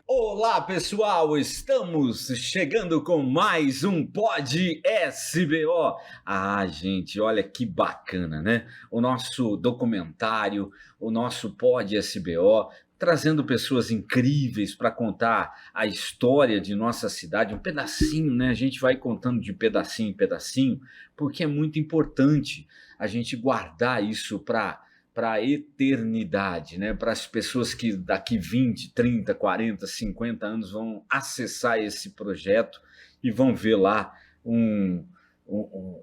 Olá, pessoal, estamos chegando com mais um Pod SBO. Gente, olha que bacana, né? O nosso documentário, o nosso Pod SBO, trazendo pessoas incríveis para contar a história de nossa cidade, um pedacinho, né? A gente vai contando de pedacinho em pedacinho, porque é muito importante a gente guardar isso para a eternidade, né? Para as pessoas que daqui 20, 30, 40, 50 anos vão acessar esse projeto e vão ver lá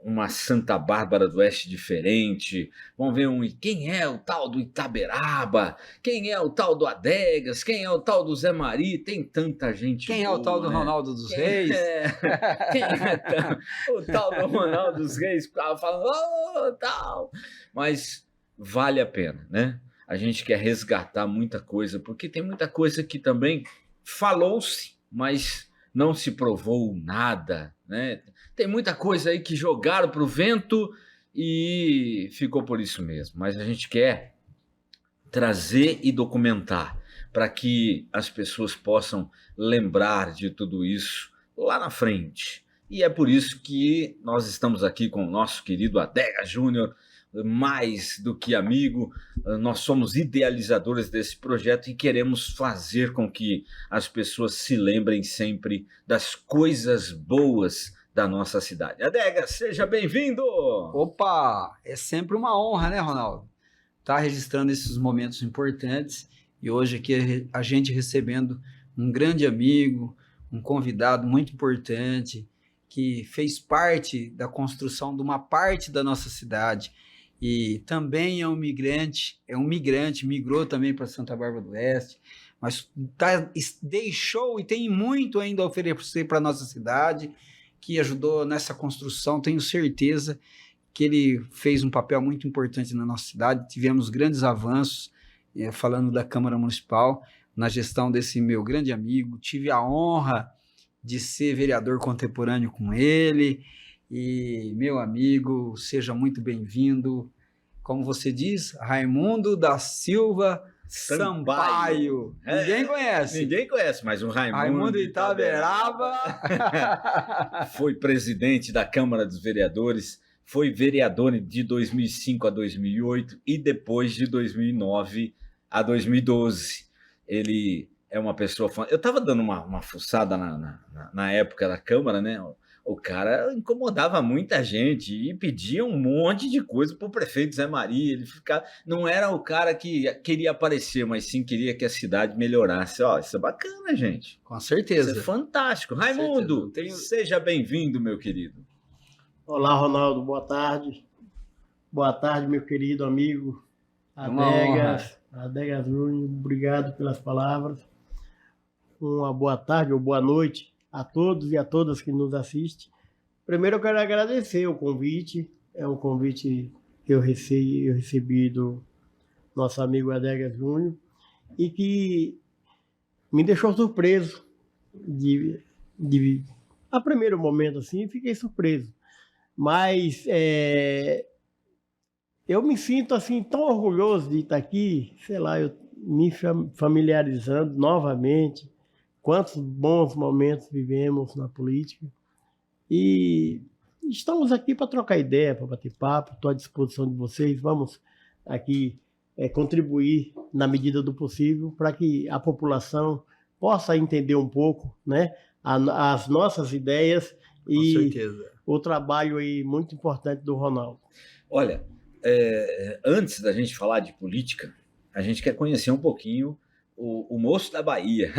uma Santa Bárbara do Oeste diferente, vão ver quem é o tal do Itaberaba, quem é o tal do Adegas, quem é o tal do Zé Mari, tem tanta gente Quem boa, é o tal do né? Ronaldo dos Reis? Quem é o tal do Ronaldo dos Reis, ficava falando, tal, mas vale a pena, né? A gente quer resgatar muita coisa, porque tem muita coisa que também falou-se, mas não se provou nada, né? Tem muita coisa aí que jogaram para o vento e ficou por isso mesmo. Mas a gente quer trazer e documentar para que as pessoas possam lembrar de tudo isso lá na frente. E é por isso que nós estamos aqui com o nosso querido Adega Júnior, mais do que amigo, nós somos idealizadores desse projeto e queremos fazer com que as pessoas se lembrem sempre das coisas boas da nossa cidade. Adega, seja bem-vindo! Opa, é sempre uma honra, né, Ronaldo? Tá registrando esses momentos importantes e hoje aqui a gente recebendo um grande amigo, um convidado muito importante que fez parte da construção de uma parte da nossa cidade. E também é um migrante, migrou também para Santa Bárbara do Oeste, mas deixou e tem muito ainda a oferecer para a nossa cidade, que ajudou nessa construção. Tenho certeza que ele fez um papel muito importante na nossa cidade. Tivemos grandes avanços, falando da Câmara Municipal, na gestão desse meu grande amigo. Tive a honra de ser vereador contemporâneo com ele. E, meu amigo, seja muito bem-vindo. Como você diz, Raimundo da Silva Sampaio. Ninguém conhece. Ninguém conhece, mas o Raimundo Itaberaba foi presidente da Câmara dos Vereadores, foi vereador de 2005 a 2008 e depois de 2009 a 2012. Ele é uma pessoa... Eu estava dando uma fuçada na época da Câmara, né? O cara incomodava muita gente e pedia um monte de coisa para o prefeito Zé Mari. Ele não era o cara que queria aparecer, mas sim queria que a cidade melhorasse. Isso é bacana, gente. Com certeza. Isso é fantástico. Com Raimundo, seja bem-vindo, meu querido. Olá, Ronaldo, boa tarde. Boa tarde, meu querido amigo Adega Júnior. Obrigado pelas palavras. Uma boa tarde ou boa noite a todos e a todas que nos assistem. Primeiro eu quero agradecer o convite. É um convite que eu recebi do nosso amigo Adega Júnior e que me deixou surpreso. A primeiro momento assim, fiquei surpreso. Mas eu me sinto assim tão orgulhoso de estar aqui, sei lá, eu me familiarizando novamente. Quantos bons momentos vivemos na política. E estamos aqui para trocar ideia, para bater papo. Estou à disposição de vocês. Vamos aqui contribuir na medida do possível para que a população possa entender um pouco, né, as nossas ideias e certeza. O trabalho aí muito importante do Ronaldo. Olha, antes da gente falar de política, a gente quer conhecer um pouquinho o moço da Bahia.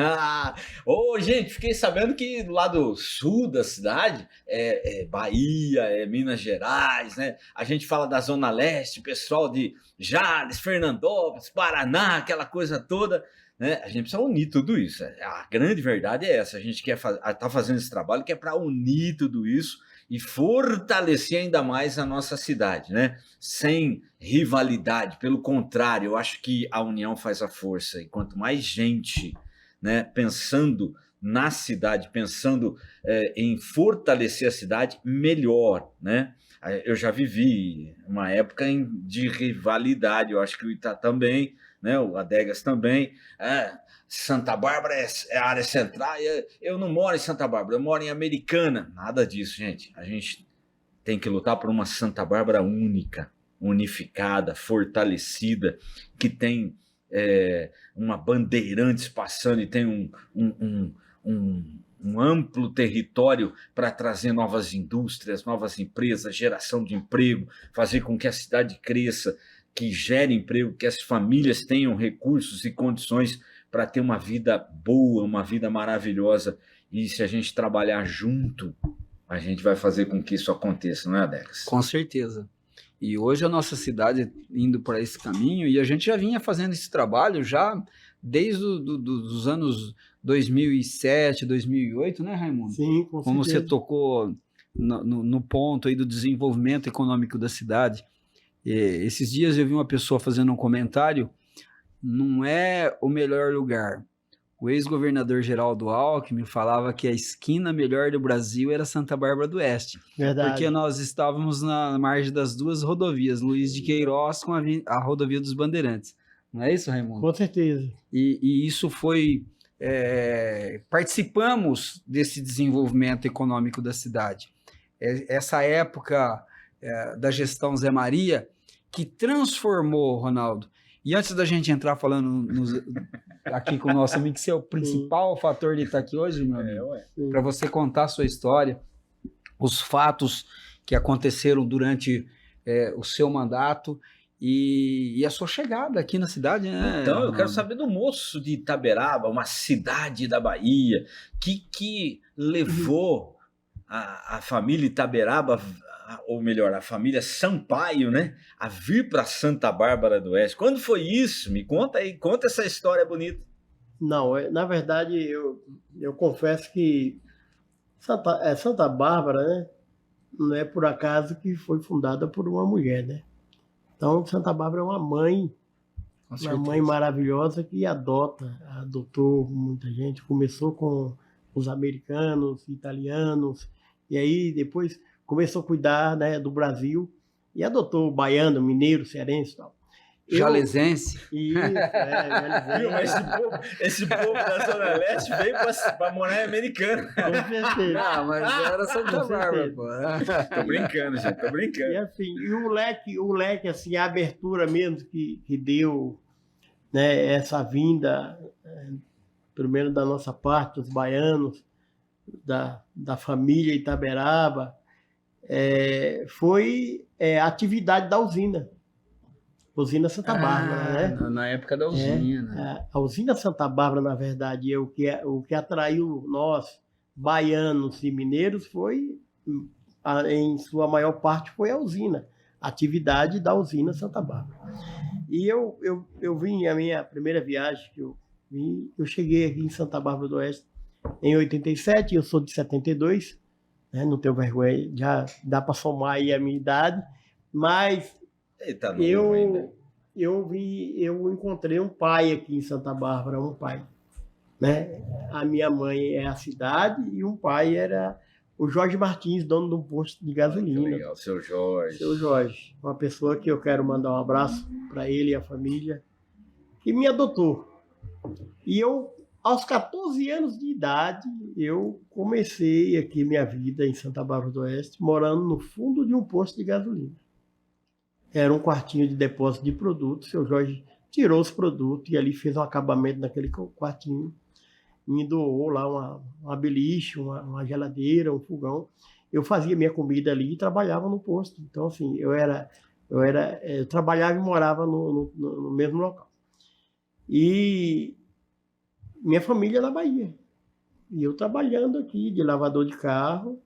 Gente, fiquei sabendo que do lado sul da cidade é Bahia, é Minas Gerais, né? A gente fala da Zona Leste, pessoal de Jales, Fernandópolis, Paraná, aquela coisa toda, né? A gente precisa unir tudo isso. A grande verdade é essa. A gente tá fazendo esse trabalho que é para unir tudo isso e fortalecer ainda mais a nossa cidade, né? Sem rivalidade, pelo contrário, eu acho que a união faz a força, e quanto mais gente, né, pensando na cidade, pensando em fortalecer a cidade, melhor, né? Eu já vivi uma época de rivalidade, eu acho que o Itá também, né? O Adegas também. Santa Bárbara é a área central, eu não moro em Santa Bárbara, eu moro em Americana. Nada disso, gente. A gente tem que lutar por uma Santa Bárbara única, unificada, fortalecida, que tem uma Bandeirantes passando e tem um amplo território para trazer novas indústrias, novas empresas, geração de emprego, fazer com que a cidade cresça, que gere emprego, que as famílias tenham recursos e condições para ter uma vida boa, uma vida maravilhosa. E se a gente trabalhar junto, a gente vai fazer com que isso aconteça, não é, Adegas? Com certeza. E hoje a nossa cidade indo para esse caminho, e a gente já vinha fazendo esse trabalho já desde os anos 2007, 2008, né, Raimundo? Sim, com Como certeza. você tocou no ponto aí do desenvolvimento econômico da cidade. Esses dias eu vi uma pessoa fazendo um comentário, não é o melhor lugar. O ex-governador Geraldo Alckmin falava que a esquina melhor do Brasil era Santa Bárbara do Oeste. Verdade. Porque nós estávamos na margem das duas rodovias, Luiz de Queiroz com a rodovia dos Bandeirantes. Não é isso, Raimundo? Com certeza. E isso foi... participamos desse desenvolvimento econômico da cidade. Essa época da gestão Zé Maria, que transformou, Ronaldo. E antes da gente entrar falando aqui com o nosso amigo, que você é o principal fator de estar aqui hoje, meu amigo, para você contar a sua história, os fatos que aconteceram durante o seu mandato e a sua chegada aqui na cidade, né? Então, eu quero saber do moço de Itaberaba, uma cidade da Bahia, que levou a família Itaberaba, ou melhor, a família Sampaio, né, a vir para Santa Bárbara do Oeste. Quando foi isso? Me conta aí, conta essa história bonita. Não, na verdade, eu confesso que Santa Bárbara, né, não é por acaso que foi fundada por uma mulher, né? Então, Santa Bárbara é uma mãe maravilhosa que adotou muita gente. Começou com os americanos, italianos, e aí depois começou a cuidar, né, do Brasil e adotou baiano, mineiro, cearense e tal. Jalesense. Isso, Mas esse povo da Zona Leste veio para morar em Americana. Com certeza. Não, mas era Santa Bárbara, pô. Tô brincando, gente, tô brincando. E assim, o leque, assim, a abertura mesmo que deu, né, essa vinda, pelo menos da nossa parte, dos baianos, da família Itaberaba, foi a atividade da usina Santa Bárbara, né? Na época da usina. Né? A usina Santa Bárbara, na verdade, o que atraiu nós, baianos e mineiros, foi, em sua maior parte, foi a usina, a atividade da usina Santa Bárbara. E eu vim, a minha primeira viagem que eu vim, eu cheguei aqui em Santa Bárbara do Oeste em 87, eu sou de 72, né? Não tenho vergonha, já dá para somar aí a minha idade, mas Tá novo, eu encontrei um pai aqui em Santa Bárbara, um pai, né? A minha mãe é a cidade e um pai era o Jorge Martins, dono de um posto de gasolina. Que legal, seu Jorge. Seu Jorge, uma pessoa que eu quero mandar um abraço para ele e a família, que me adotou. E eu, aos 14 anos de idade, eu comecei aqui minha vida em Santa Bárbara do Oeste, morando no fundo de um posto de gasolina. Era um quartinho de depósito de produtos. O seu Jorge tirou os produtos e ali fez um acabamento naquele quartinho. Me doou lá uma beliche, uma geladeira, um fogão. Eu fazia minha comida ali e trabalhava no posto. Então, assim, eu trabalhava e morava no mesmo local. E minha família na Bahia. E eu trabalhando aqui de lavador de carro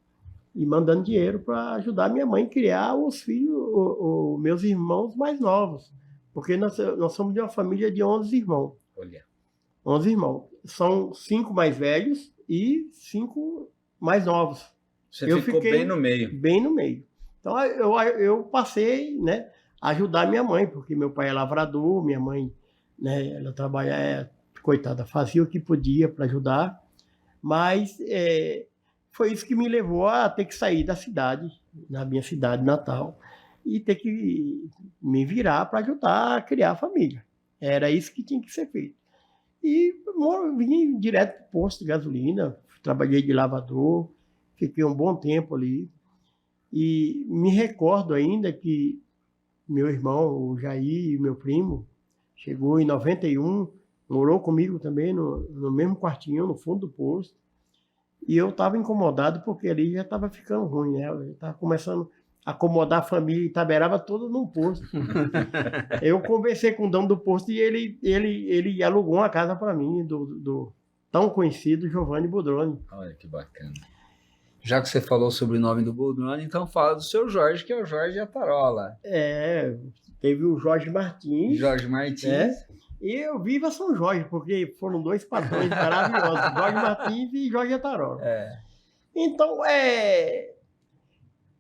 e mandando dinheiro para ajudar minha mãe a criar os filhos, os meus irmãos mais novos. Porque nós somos de uma família de 11 irmãos. Olha. 11 irmãos. São 5 mais velhos e 5 mais novos. Você ficou bem no meio. Bem no meio. Então eu passei, né, a ajudar minha mãe, porque meu pai é lavrador, minha mãe, né, ela trabalha, coitada, fazia o que podia para ajudar, mas foi isso que me levou a ter que sair da cidade, na minha cidade natal, e ter que me virar para ajudar a criar a família. Era isso que tinha que ser feito. E vim direto para o posto de gasolina, trabalhei de lavador, fiquei um bom tempo ali. E me recordo ainda que meu irmão, o Jair, e meu primo, chegou em 91, morou comigo também no mesmo quartinho, no fundo do posto. E eu estava incomodado porque ali já estava ficando ruim, né? Eu estava começando a acomodar a família Itaberaba toda num posto. Eu conversei com o dono do posto e ele alugou uma casa para mim, do tão conhecido Giovanni Bodroni. Olha que bacana. Já que você falou sobre o nome do Bodroni, então fala do seu Jorge, que é o Jorge Atarola. Teve o Jorge Martins. Jorge Martins. E eu vivo a São Jorge, porque foram dois patrões maravilhosos, Jorge Martins e Jorge Atarola. Então,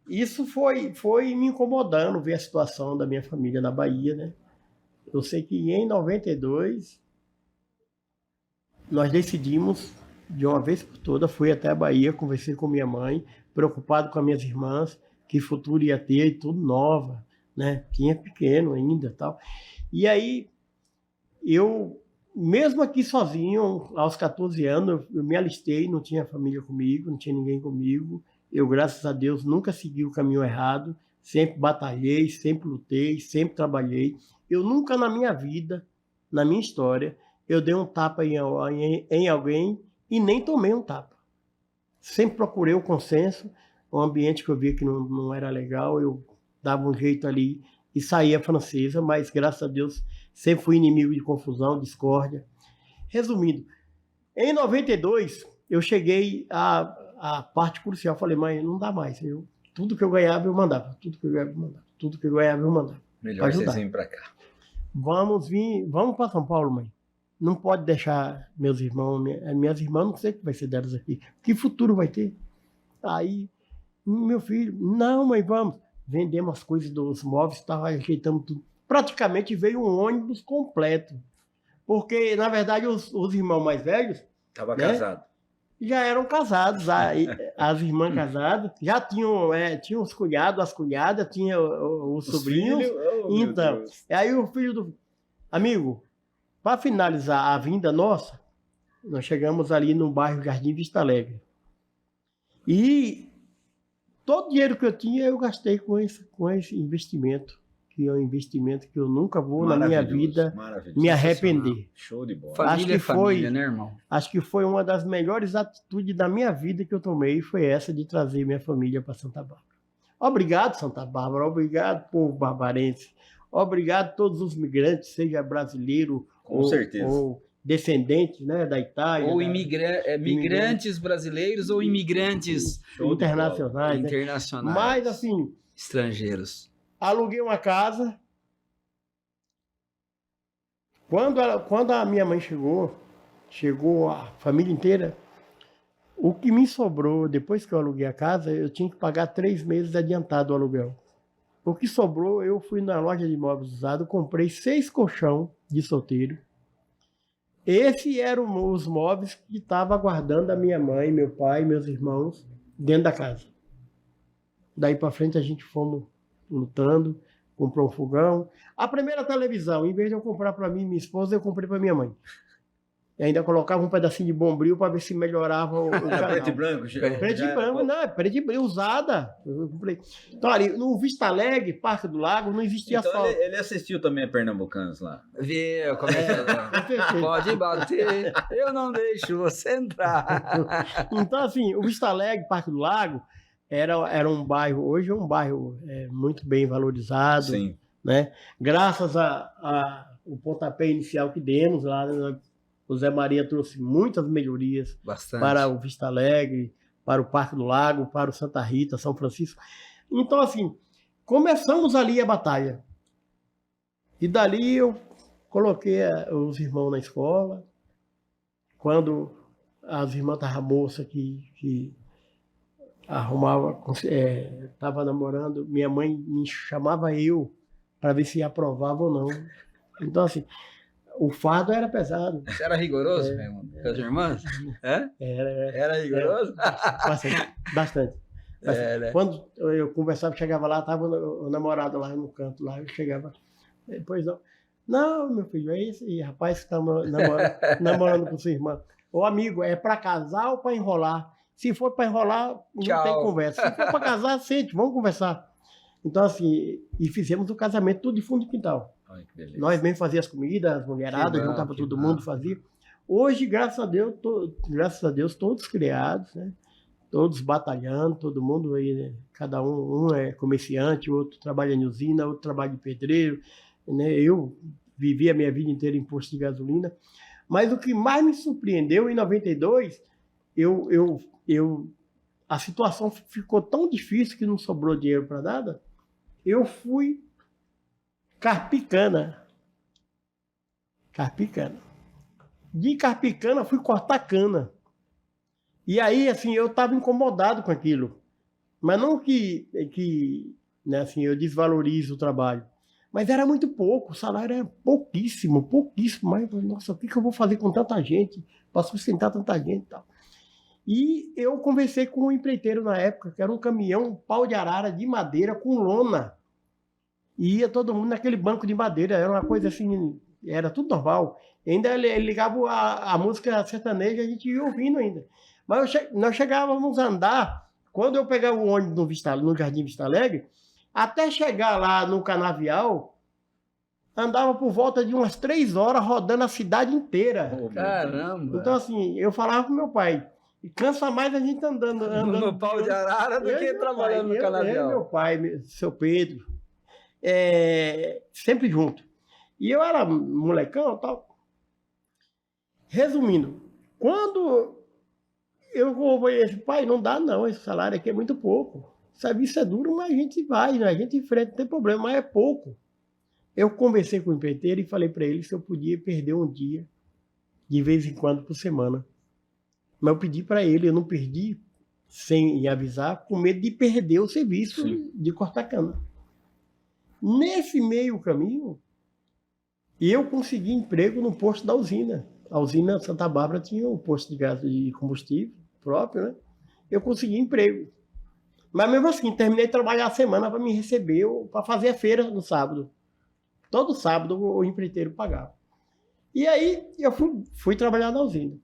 isso foi me incomodando, ver a situação da minha família na Bahia, né? Eu sei que em 92, nós decidimos, de uma vez por todas, fui até a Bahia, conversei com minha mãe, preocupado com as minhas irmãs, que futuro ia ter, tudo nova, né? Tinha pequeno ainda e tal. E aí, eu, mesmo aqui sozinho, aos 14 anos, eu me alistei, não tinha família comigo, não tinha ninguém comigo. Eu, graças a Deus, nunca segui o caminho errado, sempre batalhei, sempre lutei, sempre trabalhei. Eu nunca na minha vida, na minha história, eu dei um tapa em alguém e nem tomei um tapa. Sempre procurei o consenso, um ambiente que eu via que não era legal, eu dava um jeito ali e saía francesa, mas graças a Deus sempre fui inimigo de confusão, discórdia. Resumindo, em 92 eu cheguei à parte crucial, falei, mãe, não dá mais, tudo que eu ganhava eu mandava, tudo que eu ganhava eu mandava. Melhor vocês virem para cá. Vamos para São Paulo, mãe. Não pode deixar meus irmãos, minhas irmãs, não sei o que vai ser delas aqui. Que futuro vai ter? Aí, meu filho, não, mãe, vamos. Vendemos as coisas dos móveis, ajeitamos tudo. Praticamente veio um ônibus completo. Porque, na verdade, os irmãos mais velhos... Estavam casados. Já eram casados, as irmãs casadas, já tinham os cunhados, as cunhadas, tinha os sobrinhos. Então, aí o filho do... Amigo, para finalizar a vinda nossa, nós chegamos ali no bairro Jardim Vista Alegre. E todo o dinheiro que eu tinha, eu gastei com esse investimento, que é um investimento que eu nunca vou na minha vida me arrepender. Show de bola. Família, família, né, irmão? Acho que foi uma das melhores atitudes da minha vida que eu tomei, foi essa de trazer minha família para Santa Bárbara. Obrigado, Santa Bárbara, obrigado, povo barbarense, obrigado a todos os migrantes, seja brasileiro ou descendentes, né, da Itália. Ou migrantes brasileiros ou imigrantes internacionais. Né? Mas, assim... estrangeiros. Aluguei uma casa. Quando a minha mãe chegou a família inteira, o que me sobrou, depois que eu aluguei a casa, eu tinha que pagar 3 meses adiantado o aluguel. O que sobrou, eu fui na loja de imóveis usados, comprei 6 colchão de solteiro. Esses eram os móveis que estavam aguardando a minha mãe, meu pai, meus irmãos, dentro da casa. Daí para frente a gente fomos lutando, comprou um fogão. A primeira televisão, em vez de eu comprar para mim e minha esposa, eu comprei para minha mãe. E ainda colocava um pedacinho de bombril para ver se melhorava o canal. Preto e branco? Preto e branco, não, é preto e branco, usada. Eu comprei. Então, ali, no Vista Alegre, Parque do Lago, não existia então, asfalto. Ele assistiu também a Pernambucanos lá. Viu? Como é que pode bater, eu não deixo você entrar. Então, assim, o Vista Alegre, Parque do Lago, era um bairro, hoje é um bairro muito bem valorizado. Sim. Né? Graças ao pontapé inicial que demos lá, né? O Zé Maria trouxe muitas melhorias para o Vista Alegre, para o Parque do Lago, para o Santa Rita, São Francisco. Então, assim, começamos ali a batalha. E dali eu coloquei os irmãos na escola. Quando as irmãs estavam moça que arrumava, estava namorando, minha mãe me chamava para ver se aprovava ou não. Então, assim, o fardo era pesado. Você era rigoroso, com as irmãs? Era rigoroso? Bastante. Né? Quando eu conversava, chegava lá, estava o namorado lá no canto, lá, eu chegava, depois não, meu filho, é esse rapaz que está namorando com sua irmã. Ô amigo, é para casar ou para enrolar? Se for para enrolar, não tem conversa. Se for para casar, sente, vamos conversar. Então, assim, e fizemos o casamento tudo de fundo de quintal. Ai, que beleza. Nós mesmo fazíamos as comidas, as mulheradas, juntava todo mundo, fazia. Hoje, graças a Deus, todos criados, né? Todos batalhando, todo mundo aí, né? Cada um é comerciante, outro trabalha em usina, outro trabalha de pedreiro, né? Eu vivi a minha vida inteira em posto de gasolina. Mas o que mais me surpreendeu, em 92, a situação ficou tão difícil que não sobrou dinheiro para nada. Eu fui carpicana. De carpicana, fui cortar cana. E aí, assim, eu estava incomodado com aquilo. Mas não que né, assim, eu desvalorizo o trabalho. Mas era muito pouco, o salário era pouquíssimo. Mas, nossa, o que eu vou fazer com tanta gente? Para sustentar tanta gente e tal. E eu conversei com um empreiteiro na época, que era um caminhão, pau de arara de madeira com lona. E ia todo mundo naquele banco de madeira, era uma coisa assim, era tudo normal. E ainda ele ligava a música sertaneja, a gente ia ouvindo ainda. Mas nós chegávamos a andar, quando eu pegava o ônibus no Jardim Vista Alegre, até chegar lá no Canavial, andava por volta de umas 3 horas rodando a cidade inteira. Oh, caramba! Então, assim, eu falava com meu pai, e cansa mais a gente andando no pau de arara do que trabalhando no Canavial. Meu pai, seu Pedro, sempre junto. E eu era molecão e tal. Resumindo, quando eu vou esse pai, não dá não, esse salário aqui é muito pouco. O serviço é duro, mas a gente vai, né? A gente enfrenta, não tem problema, mas é pouco. Eu conversei com o empreiteiro e falei para ele se eu podia perder um dia, de vez em quando, por semana. Mas eu pedi para ele, eu não perdi sem avisar, com medo de perder o serviço de cortar cana. Nesse meio caminho, eu consegui emprego no posto da usina. A usina Santa Bárbara tinha um posto de gás de combustível próprio, né? Eu consegui emprego. Mas mesmo assim, terminei de trabalhar a semana para me receber, para fazer a feira no sábado. Todo sábado o empreiteiro pagava. E aí eu fui trabalhar na usina.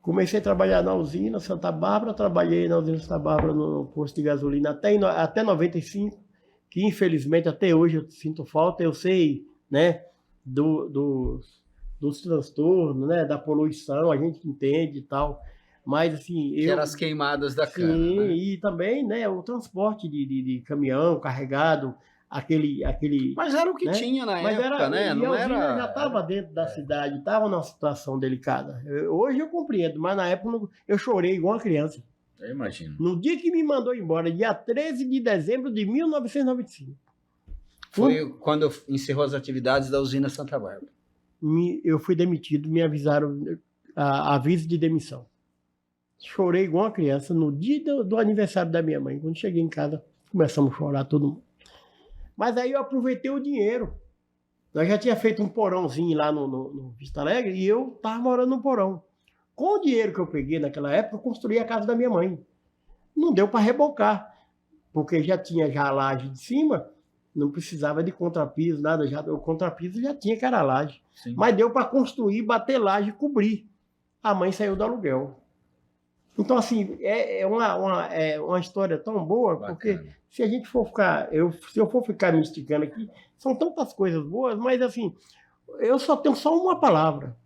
Comecei a trabalhar na usina Santa Bárbara, trabalhei na usina Santa Bárbara no posto de gasolina até 95, que infelizmente até hoje eu sinto falta. Eu sei, né, dos transtornos, né, da poluição, a gente entende e tal, mas assim... Que eram as queimadas da cana. Sim, né? E também, né, o transporte de caminhão carregado, aquele... Mas era o que tinha na época, né? Não era... já estava dentro da cidade, estava numa situação delicada. Hoje eu compreendo, mas na época eu chorei igual uma criança. Eu imagino. No dia que me mandou embora, dia 13 de dezembro de 1995. Foi quando encerrou as atividades da usina Santa Bárbara. Eu fui demitido, me avisaram aviso de demissão. Chorei igual uma criança no dia do aniversário da minha mãe. Quando cheguei em casa, começamos a chorar todo mundo. Mas aí eu aproveitei o dinheiro. Nós já tinha feito um porãozinho lá no Vista Alegre e eu estava morando no porão. Com o dinheiro que eu peguei naquela época, eu construí a casa da minha mãe. Não deu para rebocar, porque já tinha a laje de cima, não precisava de contrapiso, nada. O contrapiso já tinha que era a laje. Sim. Mas deu para construir, bater laje e cobrir. A mãe saiu do aluguel. Então, assim, é uma história tão boa, bacana. Porque se a gente for ficar... Se eu for ficar me esticando aqui, são tantas coisas boas, mas, assim, eu só tenho só uma palavra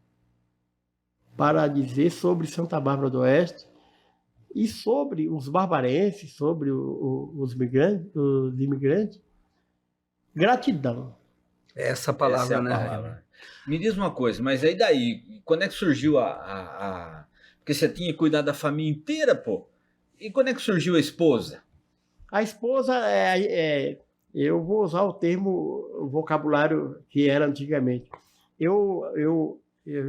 para dizer sobre Santa Bárbara do Oeste e sobre os barbarenses, sobre os imigrantes. Gratidão. Essa palavra, Essa é a palavra. Me diz uma coisa, mas aí daí, quando é que surgiu Porque você tinha que cuidar da família inteira, pô. E quando é que surgiu a esposa? A esposa, eu vou usar o vocabulário que era antigamente. Eu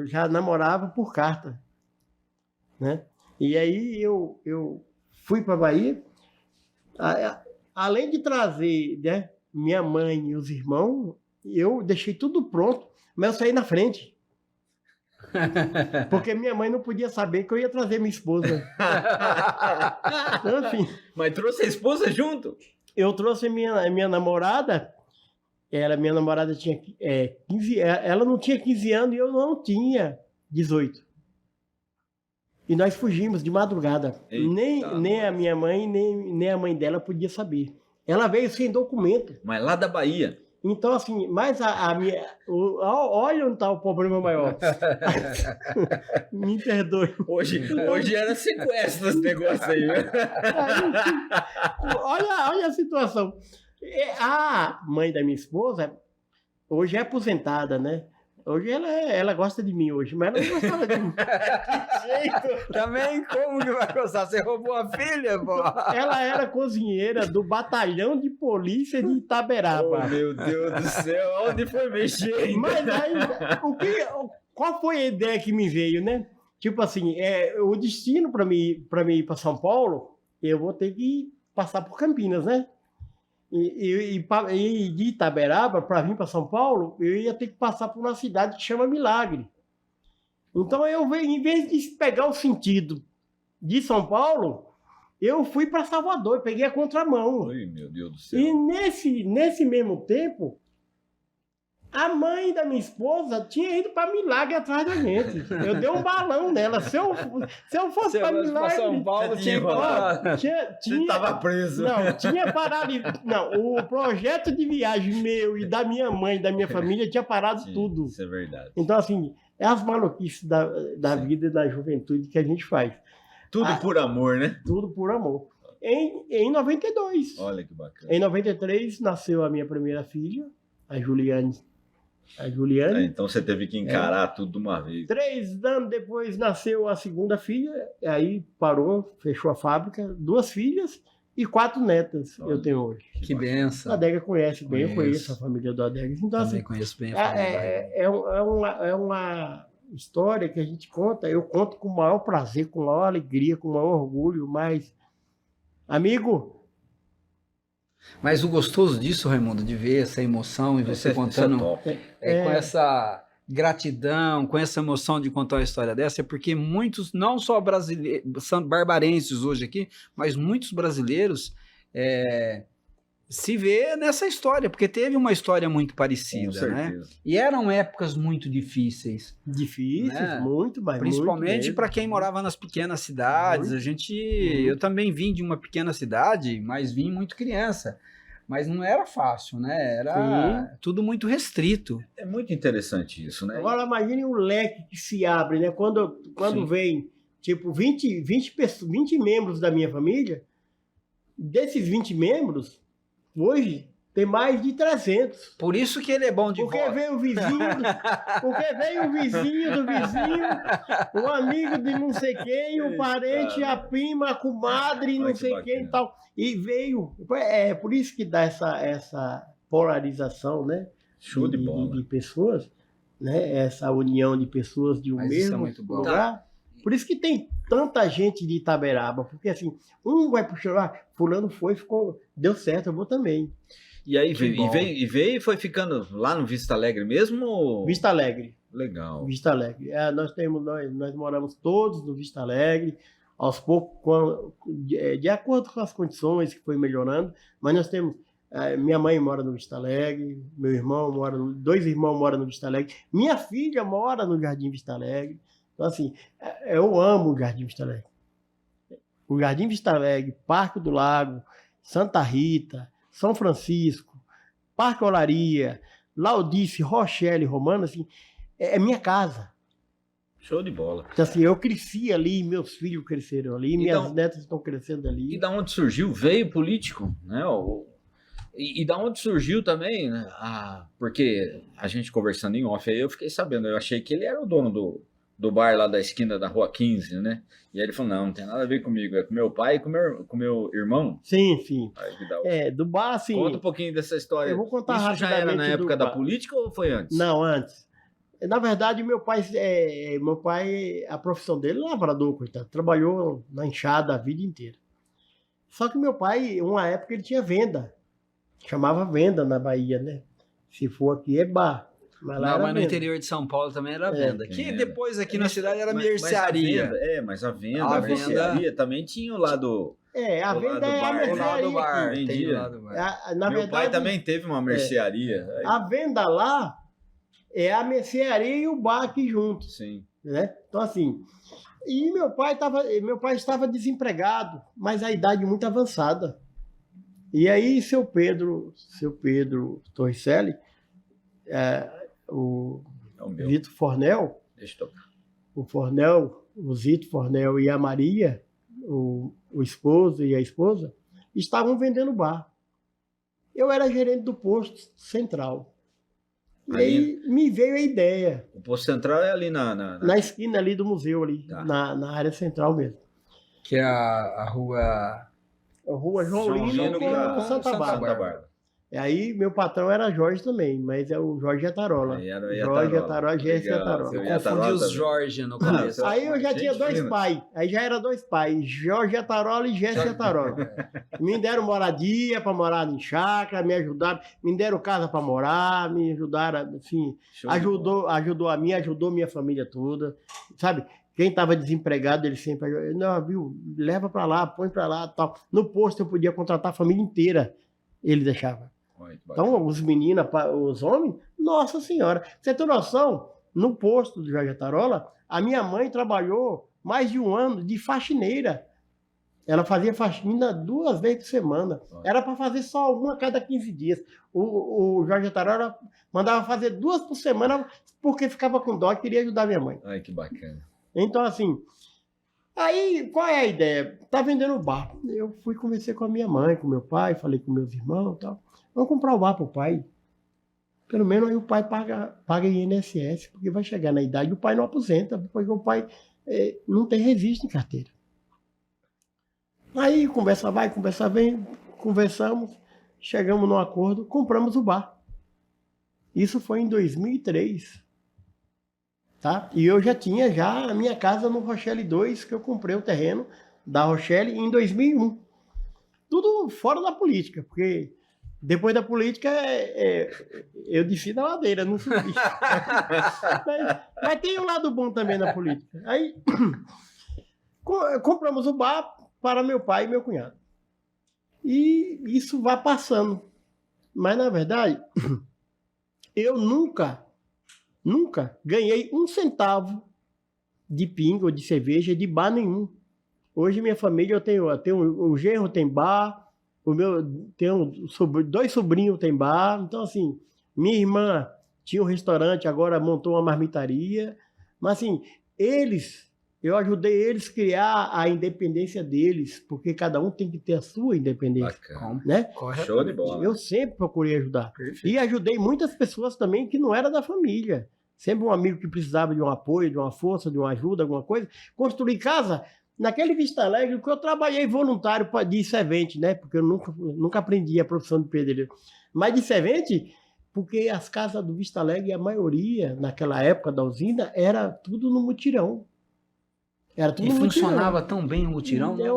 já namorava por carta, né? E aí eu fui para a Bahia, além de trazer, né, minha mãe e os irmãos, eu deixei tudo pronto, mas eu saí na frente. Porque minha mãe não podia saber que eu ia trazer minha esposa. Então, assim, Mas trouxe a esposa junto? eu trouxe minha namorada. Minha namorada tinha 15, ela não tinha 15 anos e eu não tinha 18. E nós fugimos de madrugada. Eita, Nem a minha mãe, nem a mãe dela podia saber. Ela veio sem documento. Mas lá da Bahia. Então, assim, mas olha onde está o problema maior. Me perdoe. Hoje era sequestro esse negócio aí, né? Olha a situação. A mãe da minha esposa hoje é aposentada, né? Hoje ela gosta de mim hoje, mas ela não gostava de mim. Que jeito! Também, como que vai gostar? Você roubou a filha, pô? Ela era cozinheira do batalhão de polícia de Itaberaba. Oh, meu Deus do céu, onde foi mexer? Mas aí, qual foi a ideia que me veio, né? Tipo assim, o destino para mim ir para São Paulo, eu vou ter que passar por Campinas, né? E de Itaberaba, para vir para São Paulo, eu ia ter que passar por uma cidade que chama Milagre. Então, em vez de pegar o sentido de São Paulo, eu fui para Salvador, peguei a contramão. Ai, meu Deus do céu. E nesse mesmo tempo, a mãe da minha esposa tinha ido para Milagre atrás da gente. Eu dei um balão nela. Se eu fosse para Milagre... São Paulo, tinha Você estava preso. Não, tinha parado... Não, o projeto de viagem meu e da minha mãe, da minha família, tinha parado tudo. Isso é verdade. Então, assim, é as maluquices da vida e da juventude que a gente faz. Tudo por amor, né? Tudo por amor. Em 92. Olha que bacana. Em 93, nasceu a minha primeira filha, a Juliane. Então você teve que encarar tudo de uma vez. 3 anos depois nasceu a segunda filha, aí parou, fechou a fábrica, 2 filhas e 4 netas. Olha, eu tenho hoje. Que benção. A Adega conhece bem, eu Conheço. conheço a família do Adega. Então, Também assim, conheço bem a família. é uma história que a gente conta, eu conto com o maior prazer, com a maior alegria, com o maior orgulho, mas, amigo... Mas o gostoso disso, Raimundo, de ver essa emoção e você contando top. com essa gratidão, com essa emoção de contar uma história dessa, é porque muitos, não só brasileiros, são barbarenses hoje aqui, mas muitos brasileiros se vê nessa história, porque teve uma história muito parecida, né? E eram épocas muito difíceis. Difíceis, né? Muito, mas principalmente para quem morava nas pequenas cidades. Eu também vim de uma pequena cidade, mas vim muito criança. Mas não era fácil, né? Era tudo muito restrito. É muito interessante isso, né? Agora imagine o leque que se abre, né? Quando vem, tipo, 20 membros da minha família, desses 20 membros, hoje tem mais de 300. Por isso que ele é bom de voz. Porque veio o vizinho do vizinho, o amigo de não sei quem, o parente, a prima, a comadre, não sei quem e tal. E veio. É por isso que dá essa polarização, né? Show de bola. De pessoas, né? Essa união de pessoas de um mesmo lugar. Por isso que tem tanta gente de Itaberaba, porque assim, um vai puxar, fulano ficou, deu certo, eu vou também. E aí veio e foi ficando lá no Vista Alegre mesmo? Ou... Vista Alegre. Legal. Vista Alegre. Nós moramos todos no Vista Alegre, aos poucos, de acordo com as condições que foi melhorando, mas nós temos, minha mãe mora no Vista Alegre, meu irmão dois irmãos moram no Vista Alegre, minha filha mora no Jardim Vista Alegre. Então, assim, eu amo o Jardim Vista Alegre. O Jardim Vista Alegre, Parque do Lago, Santa Rita, São Francisco, Parque Olaria, Laudice, Rochelle, Romana, assim, é minha casa. Show de bola. Então, assim, eu cresci ali, meus filhos cresceram ali, minhas netas estão crescendo ali. E da onde surgiu? Veio político, né? E da onde surgiu também, né? Porque a gente conversando em off aí, eu fiquei sabendo, eu achei que ele era o dono do bar lá da esquina da Rua 15, né? E aí ele falou, não tem nada a ver comigo, é com meu pai e com meu irmão. Sim. Do bar, assim... Conta um pouquinho dessa história. Eu vou contar Isso rapidamente. já era na época da política ou foi antes? Não, antes. Na verdade, meu pai, a profissão dele é lavrador, coitado. Trabalhou na enxada a vida inteira. Só que meu pai, uma época, ele tinha venda. Chamava venda na Bahia, né? Se for aqui, é bar. Mas lá Não, era mas no venda. interior de São Paulo também era venda. Que Era. depois aqui na cidade era Mas mercearia. Mas a venda, A a venda- mercearia também tinha o lado. A O venda lado é a bar. O lado do mercearia bar. aqui. Vendia. Tem o lado do bar. Na Meu verdade, pai também teve uma mercearia. a venda lá é a mercearia e o bar aqui juntos, Sim. né? Então, assim, e meu pai estava desempregado, mas a idade muito avançada. E aí, seu Pedro Torricelli, o É o meu. Vitor Fornel, Deixa eu tocar. o Fornel, o Zito Fornel e a Maria, o esposo e a esposa, estavam vendendo bar. Eu era gerente do posto central. E aí me veio a ideia, O posto central é ali na... na esquina ali do museu, ali, Tá. na área central mesmo. Que é a rua... A rua João João Lino Lino com com Santa Santa Bárbara. Santa Bárbara. E aí meu patrão era Jorge também, mas é o Jorge Atarola. Aí era o Jorge Iatarola. Atarola, Jesse Legal, Atarola. seu Eu Iatarola confundi os também. Jorge no começo. Aí eu já Gente tinha dois fina. pais. Aí já era dois pais, Jorge Atarola e Jesse Atarola. Me deram moradia para morar em chácara, me ajudaram, me deram casa para morar, me ajudaram, assim, Show de bola. ajudou a mim, ajudou minha família toda, sabe? Quem estava desempregado, ele sempre ajudou. Não, viu, leva para lá, põe para lá, tal. No posto eu podia contratar a família inteira, ele deixava. Olha que bacana. Então, os meninos, os homens, nossa senhora. Você tem noção, no posto do Jorge Atarola, a minha mãe trabalhou mais de um ano de faxineira. Ela fazia faxina 2 vezes por semana. Era para fazer só uma a cada 15 dias. O Jorge Atarola mandava fazer 2 por semana porque ficava com dó e queria ajudar minha mãe. Ai, que bacana. Então, assim, aí qual é a ideia? Tá vendendo bar. Eu fui conversar com a minha mãe, com meu pai, falei com meus irmãos e tal. Vamos comprar o bar pro pai. Pelo menos aí o pai paga INSS, porque vai chegar na idade e o pai não aposenta, porque o pai não tem registro em carteira. Aí conversa vai, conversa vem, conversamos, chegamos num acordo, compramos o bar. Isso foi em 2003. Tá? E eu já tinha a minha casa no Rochelle 2, que eu comprei o terreno da Rochelle em 2001. Tudo fora da política, porque depois da política eu desci da ladeira, não subi. mas tem um lado bom também na política. Aí compramos o bar para meu pai e meu cunhado. E isso vai passando. Mas, na verdade, eu nunca ganhei 1 centavo de pinga ou de cerveja de bar nenhum. Hoje minha família, eu tenho o genro tem bar, tenho 2 sobrinhos tem bar. Então, assim, minha irmã tinha um restaurante, agora montou uma marmitaria. Mas, assim, eu ajudei eles a criar a independência deles, porque cada um tem que ter a sua independência. Bacana. Né? Correto. Show de bola. Eu sempre procurei ajudar. Perfeito. E ajudei muitas pessoas também que não eram da família. Sempre um amigo que precisava de um apoio, de uma força, de uma ajuda, alguma coisa. Construí casa naquele Vista Alegre, que eu trabalhei voluntário de servente, né? Porque eu nunca aprendi a profissão de pedreiro. Mas de servente, porque as casas do Vista Alegre, a maioria, naquela época da usina, era tudo no mutirão. Era tudo E no mutirão. funcionava tão bem o mutirão, né? Era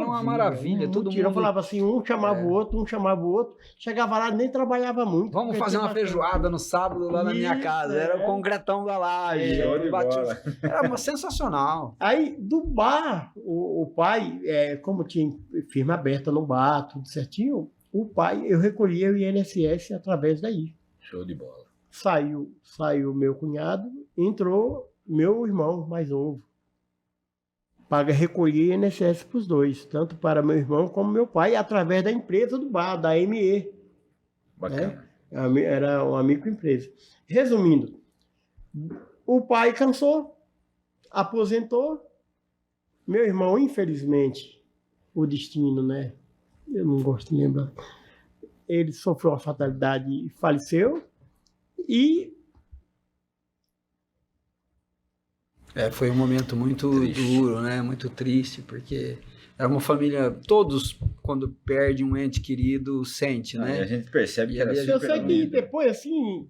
Uma maravilha, todo mutirão, mundo... falava assim, um chamava o outro, chegava lá, nem trabalhava muito. Vamos porque fazer tinha uma bastante. feijoada no sábado lá na minha Isso, casa. Era o concretão da laje. Show de Bate- bola. Era sensacional. Aí, do bar, o pai, como tinha firma aberta no bar, tudo certinho, o pai, eu recolhia o INSS através daí. Show de bola. Saiu meu cunhado, entrou meu irmão mais novo. Recolhia INSS para os dois, tanto para meu irmão como meu pai, através da empresa do bar, da ME. Bacana. Era uma microempresa. Resumindo, o pai cansou, aposentou. Meu irmão, infelizmente, o destino, né? Eu não gosto de lembrar. Ele sofreu uma fatalidade e faleceu. E Foi um momento muito Triste. duro, né? Muito triste, porque era uma família... Todos, quando perde um ente querido, sente, Aí a né? gente percebe E que era ali a super eu sei que unido. depois, assim,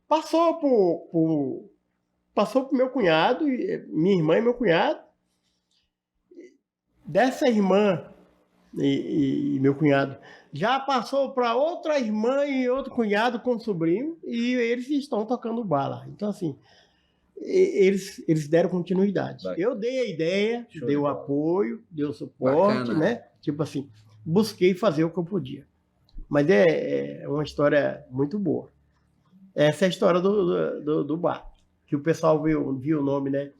passou pro meu cunhado, minha irmã e meu cunhado. Dessa irmã e meu cunhado. Já passou para outra irmã e outro cunhado com sobrinho, e eles estão tocando bar lá. Então, assim, eles deram continuidade. Bacana. Eu dei a ideia, Show dei de o bola. apoio, dei o suporte, Bacana. né? Tipo assim, busquei fazer o que eu podia. Mas é uma história muito boa. Essa é a história do bar, que o pessoal viu o nome, né?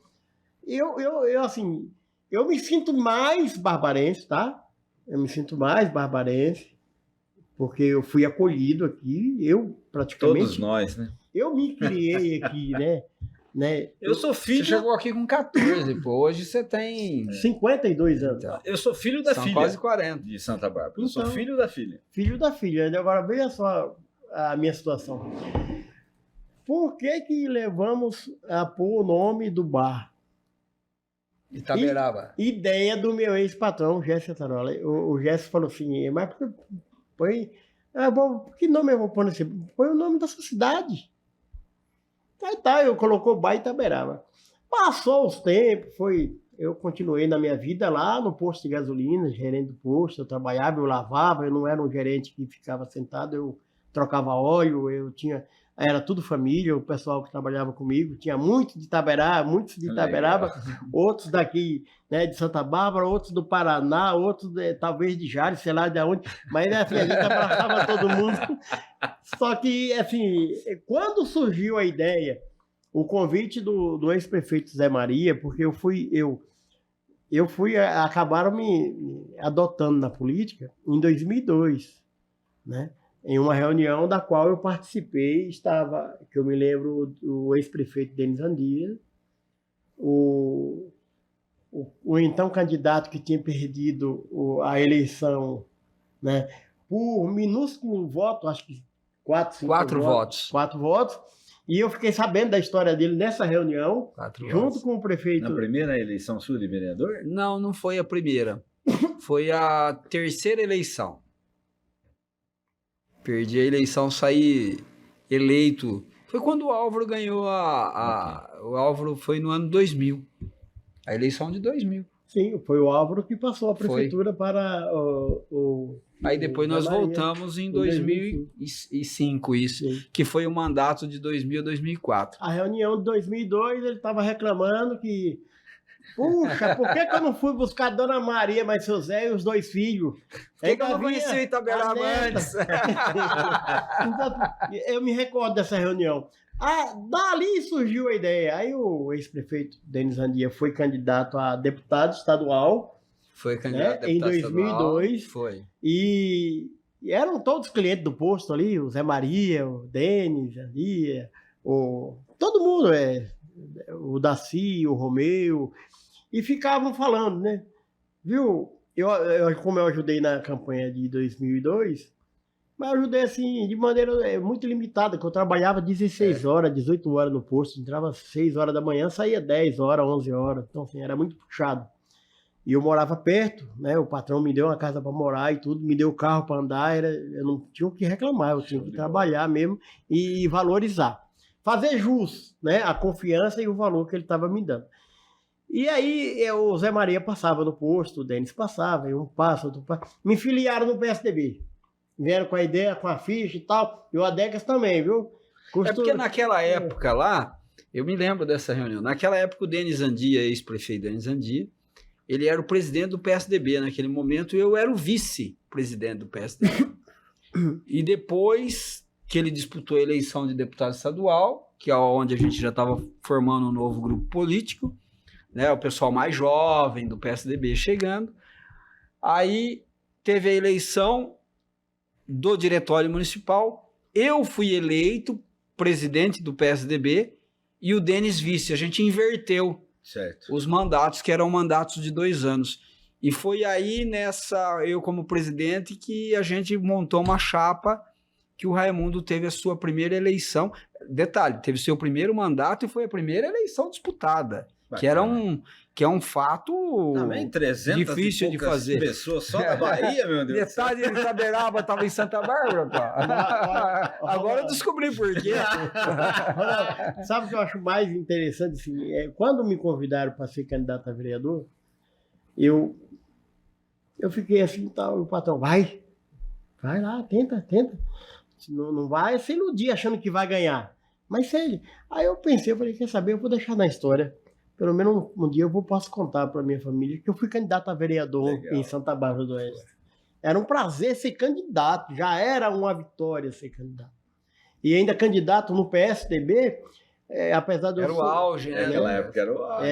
Assim, eu me sinto mais barbarense, tá? Eu me sinto mais barbarense, porque eu fui acolhido aqui, eu praticamente... Todos nós, né? Eu me criei aqui, né? Eu sou Você filho. chegou aqui com 14, pô. Hoje você tem... 52 anos. Então, Eu sou filho da são filha quase 40. de Santa Bárbara. Eu sou Então- filho da filha. Filho da filha. Agora veja só a minha situação. Por que levamos a pôr o nome do bar? Itaberaba. Ideia do meu ex-patrão, Jéssica Tarola. O Jéssica falou assim, mas põe... que nome eu vou pôr nesse? Põe o nome da sua cidade. Aí tá, eu colocou bar Itaberaba. Passou os tempos, eu continuei na minha vida lá no posto de gasolina, gerente do posto, eu trabalhava, eu lavava, eu não era um gerente que ficava sentado, eu trocava óleo, era tudo família, o pessoal que trabalhava comigo, tinha muitos de Itaberaba, outros daqui, né, de Santa Bárbara, outros do Paraná, outros talvez de Jales, sei lá de onde, mas assim, a gente abraçava todo mundo. Só que, assim, quando surgiu a ideia, o convite do ex-prefeito Zé Maria, porque acabaram me adotando na política em 2002, né? Em uma reunião da qual eu participei, que eu me lembro, o ex-prefeito Denis Andia, o então candidato que tinha perdido a eleição, né, por minúsculo voto, acho que 4 votos, e eu fiquei sabendo da história dele nessa reunião, 4 junto votos. com o prefeito. Na primeira eleição sua de vereador? Não foi a primeira. Foi a terceira eleição. Perdi a eleição, saí eleito. Foi quando o Álvaro ganhou O Álvaro foi no ano 2000. A eleição de 2000. Sim, foi o Álvaro que passou a Foi. prefeitura para Aí depois nós Bahia. voltamos em 2005, isso. Sim. Que foi o mandato de 2000 a 2004. A reunião de 2002, ele estava reclamando que, puxa, por que eu não fui buscar a Dona Maria, mas seu Zé e os 2 filhos? Por que eu não conheci o Itaberaba antes? Então, eu me recordo dessa reunião. Dali surgiu a ideia. Aí o ex-prefeito Denis Andia foi candidato a deputado estadual, Foi candidato a em deputado 2002. estadual. Foi. E eram todos clientes do posto ali, o Zé Maria, o Denis, Andia, todo mundo, o Daci, o Romeu, e ficavam falando, né? Viu? Como eu ajudei na campanha de 2002, mas eu ajudei assim de maneira muito limitada, que eu trabalhava 16 horas, 18 horas no posto, entrava 6 horas da manhã, saía 10 horas, 11 horas, então assim, era muito puxado. E eu morava perto, né? O patrão me deu uma casa para morar e tudo, me deu carro para andar, eu não tinha o que reclamar, eu tinha que trabalhar mesmo e valorizar. Fazer jus, né? A confiança e o valor que ele estava me dando. E aí o Zé Maria passava no posto, o Denis passava, um passa, outro passa. Me filiaram no PSDB. Vieram com a ideia, com a ficha e tal. E o Adegas também, viu? É porque naquela época lá, eu me lembro dessa reunião, naquela época o Denis Andia, ex-prefeito Denis Andia, ele era o presidente do PSDB naquele momento, e eu era o vice-presidente do PSDB. E depois que ele disputou a eleição de deputado estadual, que é onde a gente já estava formando um novo grupo político, né, o pessoal mais jovem do PSDB chegando, aí teve a eleição do diretório municipal, eu fui eleito presidente do PSDB e o Denis vice, a gente inverteu os mandatos, que eram mandatos de 2 anos. E foi aí eu como presidente, que a gente montou uma chapa que o Raimundo teve a sua primeira eleição. Detalhe, teve seu primeiro mandato e foi a primeira eleição disputada. Que é um fato também 300 difícil de fazer. Pessoas só na Bahia, meu Deus. Metade de Itaberaba estava em Santa Bárbara, pá. Agora eu descobri por quê. Sabe o que eu acho mais interessante? Assim, quando me convidaram para ser candidato a vereador, eu Eu fiquei assim, tal, o patrão, vai lá, tenta. Não vai se iludir achando que vai ganhar. Mas seja. Aí eu pensei, eu falei, quer saber, eu vou deixar na história. Pelo menos um dia posso contar para minha família que eu fui candidato a vereador em Santa Bárbara do Oeste. Era um prazer ser candidato, já era uma vitória ser candidato. E ainda candidato no PSDB, apesar de Era o auge, né? Naquela época era o auge.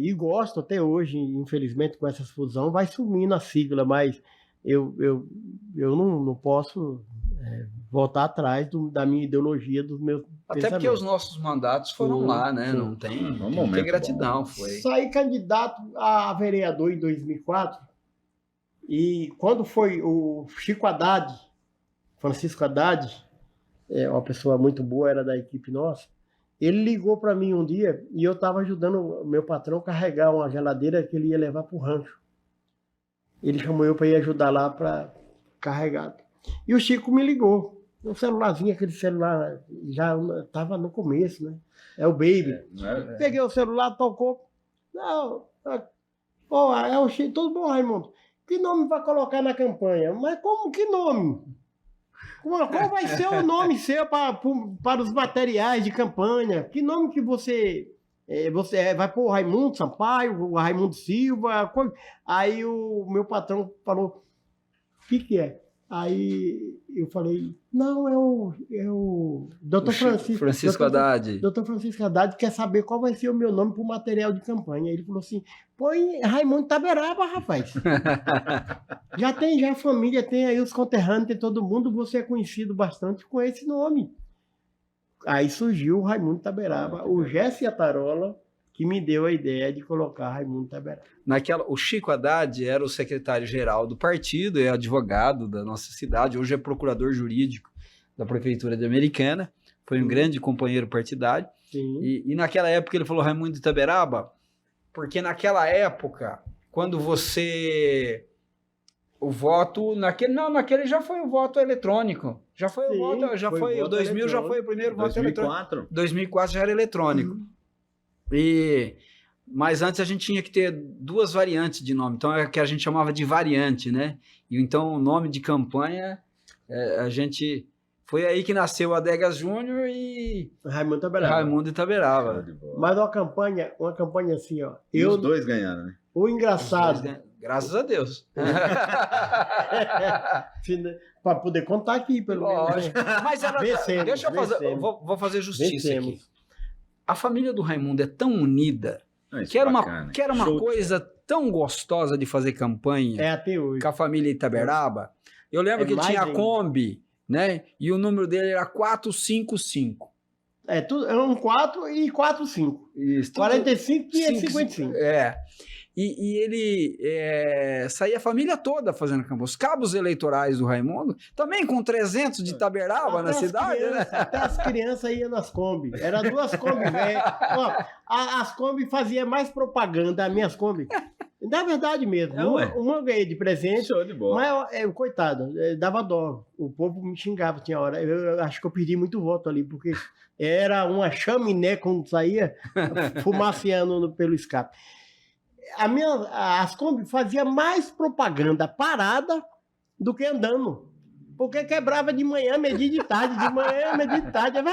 E gosto até hoje, infelizmente, com essa fusão, vai sumindo a sigla, mas eu não posso voltar atrás da minha ideologia, dos meus Até porque os nossos mandatos foram lá, né? Sim. Não tem, Um tem momento gratidão, bom. foi. Saí candidato a vereador em 2004, e quando foi o Chico Haddad, Francisco Haddad, uma pessoa muito boa, era da equipe nossa, ele ligou para mim um dia e eu estava ajudando o meu patrão a carregar uma geladeira que ele ia levar para o rancho. Ele chamou eu para ir ajudar lá para carregar. E o Chico me ligou. Um celularzinho, aquele celular já estava no começo, né? É o Baby. Peguei o celular, tocou. Não, é o Chico. Tudo bom, Raimundo? Que nome vai colocar na campanha? Mas como que nome? Qual vai ser o nome seu para os materiais de campanha? Que nome que você vai pôr? Raimundo Sampaio, o Raimundo Silva? Aí o meu patrão falou, o que é? Aí eu falei, não, é o Dr. Francisco Haddad. Dr. Francisco Haddad quer saber qual vai ser o meu nome para o material de campanha. Ele falou assim, põe Raimundo Taberaba, rapaz. já a família, tem aí os conterrâneos, tem todo mundo, você é conhecido bastante com esse nome. Aí surgiu o Raimundo Taberaba, o Jesse Atarola, que me deu a ideia de colocar Raimundo Taberaba. O Chico Haddad era o secretário-geral do partido, é advogado da nossa cidade, hoje é procurador jurídico da Prefeitura de Americana, foi um grande companheiro partidário. Sim. E naquela época ele falou Raimundo Taberaba, porque naquela época, quando você... O voto, naquele já foi o voto eletrônico. Já foi o voto, já foi o 2000, já foi o primeiro voto eletrônico. 2004 já era eletrônico. Mas antes a gente tinha que ter duas variantes de nome, então é que a gente chamava de variante, né? E então o nome de campanha, foi aí que nasceu a Adegas Júnior e Raimundo Itaberaba. Mas uma campanha assim, ó. Os dois ganharam, né? O engraçado. Graças a Deus. Para poder contar aqui, pelo menos. Mas deixa eu fazer, vou fazer justiça aqui. A família do Raimundo é tão unida que era uma coisa tão gostosa de fazer campanha até hoje. Com a família Itaberaba. Eu lembro que tinha a Kombi, né? E o número dele era 455. É um 4 e 45. Isso. 45 e 55. E ele saía a família toda fazendo campanha. Os cabos eleitorais do Raimundo, também com 300 de Taberaba na cidade, né? Até as crianças iam nas Kombi. Era duas Kombi velhas. As Kombi faziam mais propaganda, as minhas Kombi. Na verdade mesmo. Uma eu ganhei de presente. Show de bola. Mas, coitado, dava dó. O povo me xingava, tinha hora. Eu acho que eu perdi muito voto ali, porque era uma chaminé quando saía, fumaceando pelo escape. As Kombi faziam mais propaganda parada do que andando. Porque quebrava de manhã, media de tarde, de manhã, media de tarde. É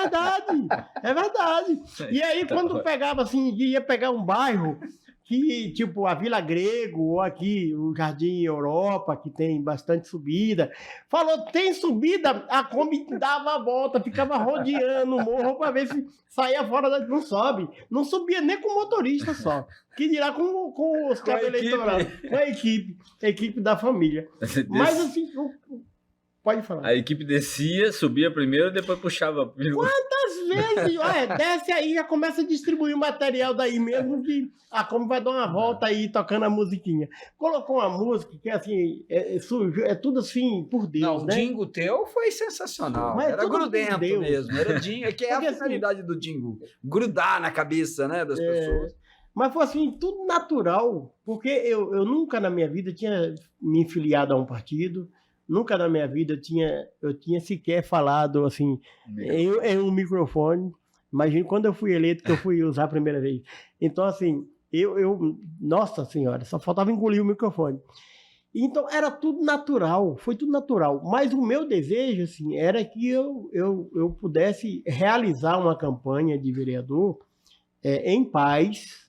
verdade. E aí, quando pegava assim, ia pegar um bairro que, tipo, a Vila Grego, ou aqui o Jardim Europa, que tem bastante subida, falou, tem subida, a Kombi dava a volta, ficava rodeando o morro para ver se saía fora não sobe. Não subia nem com o motorista só. Que dirá com os cabos eleitorais, com a equipe da família. Mas assim, pode falar. A equipe descia, subia primeiro, depois puxava. Quantas vezes? Desce aí, já começa a distribuir o material daí mesmo, que a Kombi vai dar uma volta aí, tocando a musiquinha. Colocou uma música que assim, é tudo assim, por Deus, né? O jingle teu foi sensacional. Mas era grudento mesmo. Era jingle, que é a finalidade do jingle. Grudar na cabeça, das pessoas. Mas foi assim, tudo natural, porque eu nunca na minha vida tinha me filiado a um partido, nunca na minha vida eu tinha sequer falado assim, em um microfone. Imagina quando eu fui eleito, que eu fui usar a primeira vez. Então, assim, nossa senhora, só faltava engolir o microfone. Então, era tudo natural, foi tudo natural. Mas o meu desejo, assim, era que eu pudesse realizar uma campanha de vereador em paz,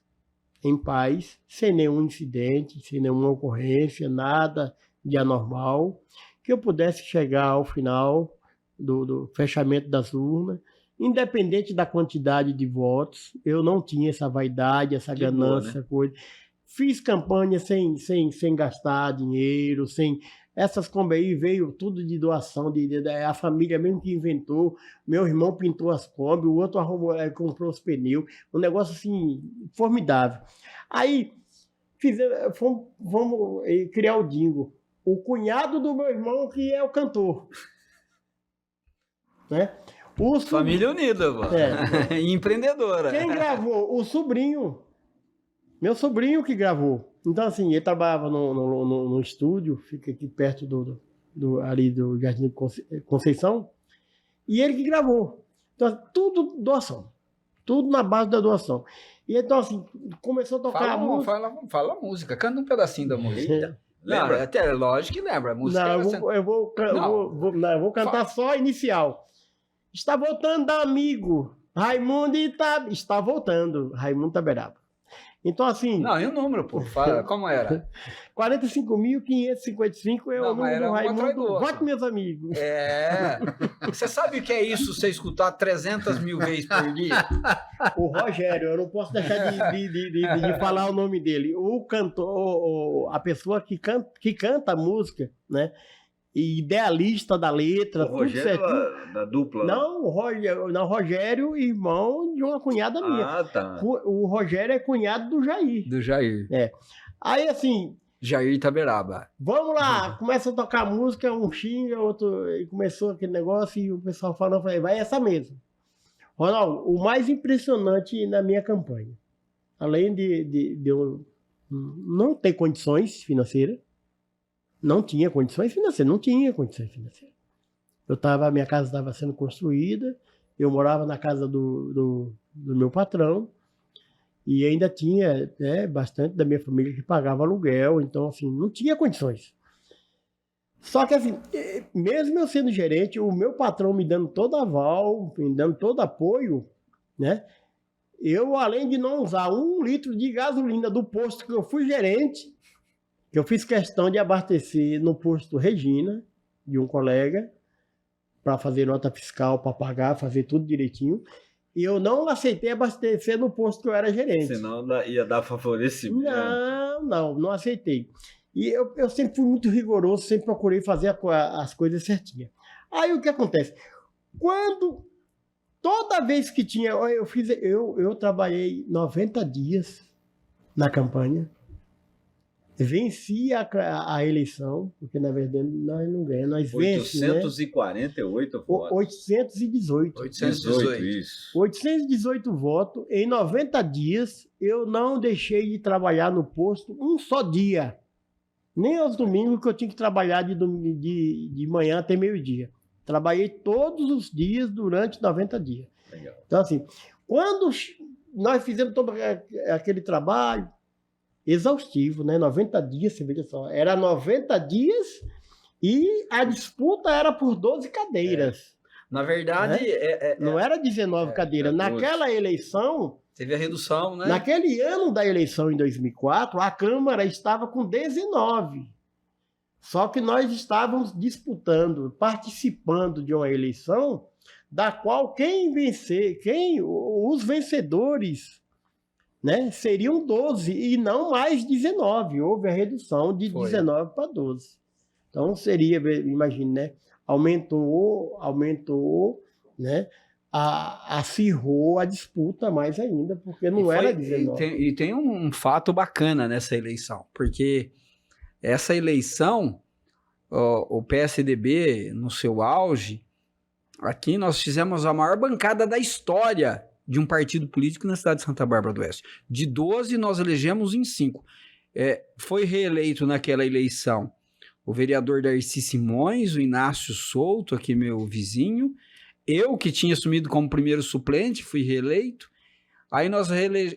sem nenhum incidente, sem nenhuma ocorrência, nada de anormal, que eu pudesse chegar ao final do fechamento das urnas, independente da quantidade de votos, eu não tinha essa vaidade, essa ganância, essa coisa. Fiz campanha sem gastar dinheiro, sem... Essas Kombi aí veio tudo de doação, a família mesmo que inventou. Meu irmão pintou as Kombi, o outro comprou os pneus. Um negócio assim, formidável. Aí, vamos criar o Dingo. O cunhado do meu irmão que é o cantor. Né? Família unida, empreendedora. Quem gravou? O sobrinho. Meu sobrinho que gravou. Então, assim, ele trabalhava no estúdio, fica aqui perto ali do Jardim de Conceição, e ele que gravou. Então, tudo doação. Tudo na base da doação. E então, assim, começou a tocar a música. Fala a música, canta um pedacinho da música. Lembra? Não, até lógico que lembra. A música eu vou cantar só a inicial. Está voltando, amigo. Raimundo está voltando. Raimundo Taberaba. Então, assim... Não, e o número, pô? Fala, como era? 45.555 é o número do Raimundo. Vote, meus amigos. Você sabe o que é isso, você escutar 300 mil vezes por dia? O Rogério, eu não posso deixar de falar o nome dele. O cantor, a pessoa que canta a música, né? Idealista da letra, o Rogério da dupla? Não, o Rogério, irmão de uma cunhada minha. Ah, tá. O Rogério é cunhado do Jair. Do Jair. Aí, assim... Jair Itaberaba. Vamos lá, começa a tocar música, um xinga, outro... E começou aquele negócio e o pessoal falou, vai essa mesmo. Ronaldo, o mais impressionante na minha campanha, além de eu não ter condições financeiras, não tinha condições financeiras. Minha casa estava sendo construída, eu morava na casa do meu patrão e ainda tinha bastante da minha família que pagava aluguel, então assim, não tinha condições. Só que assim, mesmo eu sendo gerente, o meu patrão me dando todo aval, me dando todo apoio, né? Eu, além de não usar 1 litro de gasolina do posto que eu fui gerente, que eu fiz questão de abastecer no posto Regina, de um colega, para fazer nota fiscal, para pagar, fazer tudo direitinho. E eu não aceitei abastecer no posto que eu era gerente. Senão ia dar favorecimento. Não aceitei. E eu sempre fui muito rigoroso, sempre procurei fazer as coisas certinhas. Aí o que acontece? Toda vez que tinha... Eu trabalhei 90 dias na campanha. Venci a eleição, porque na verdade nós não ganhamos, nós vencemos. 848 votos. 818. 818, isso. 818 votos. Em 90 dias, eu não deixei de trabalhar no posto um só dia. Nem aos domingos, que eu tinha que trabalhar de manhã até meio-dia. Trabalhei todos os dias durante 90 dias. Legal. Então, assim, quando nós fizemos todo aquele trabalho, exaustivo, né? 90 dias, você veja só. Era 90 dias e a disputa era por 12 cadeiras. Na verdade... Não era 19 cadeiras. Naquela eleição... Teve a redução, né? Naquele ano da eleição, em 2004, a Câmara estava com 19. Só que nós estávamos disputando, participando de uma eleição da qual os vencedores... né, seriam 12 e não mais 19. Houve a redução de 19 para 12. Então seria, imagine, né? Aumentou, né? Acirrou a disputa mais ainda, porque não era 19. E tem um fato bacana nessa eleição, porque essa eleição, o PSDB, no seu auge, aqui nós fizemos a maior bancada da história de um partido político na cidade de Santa Bárbara do Oeste. De 12, nós elegemos em 5. Foi reeleito naquela eleição o vereador Darcy Simões, o Inácio Souto, aqui meu vizinho, eu que tinha assumido como primeiro suplente, fui reeleito. Aí nós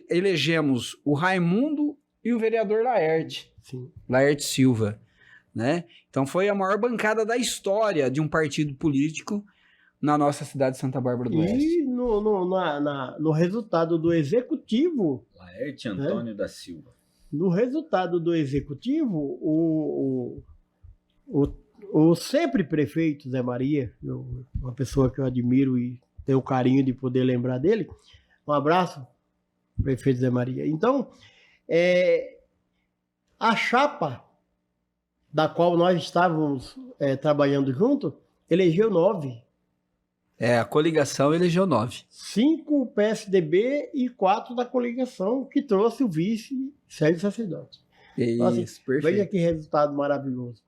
elegemos o Raimundo e o vereador Laerte. Sim. Laerte Silva. né? Então foi a maior bancada da história de um partido político na nossa cidade de Santa Bárbara do Oeste. E no resultado do executivo, Laerte Antônio da Silva. no resultado do executivo, o sempre prefeito Zé Maria, uma pessoa que eu admiro e tenho o carinho de poder lembrar dele, um abraço, prefeito Zé Maria. Então, a chapa da qual nós estávamos trabalhando junto, elegeu 9. A coligação elegeu 9. 5 PSDB e 4 da coligação, que trouxe o vice Sérgio Sacerdote. Então, assim, perfeito. veja que resultado maravilhoso.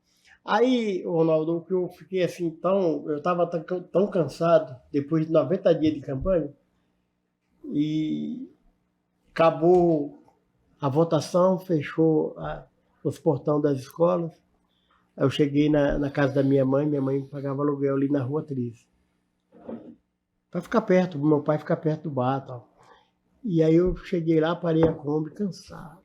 Aí, Ronaldo, que eu fiquei assim, eu estava tão cansado, depois de 90 dias de campanha, e acabou a votação, fechou os portões das escolas. Aí eu cheguei na casa da minha mãe pagava aluguel ali na Rua 13. Para ficar perto, meu pai ficar perto do bar e tal. E aí eu cheguei lá, parei a Kombi, cansado.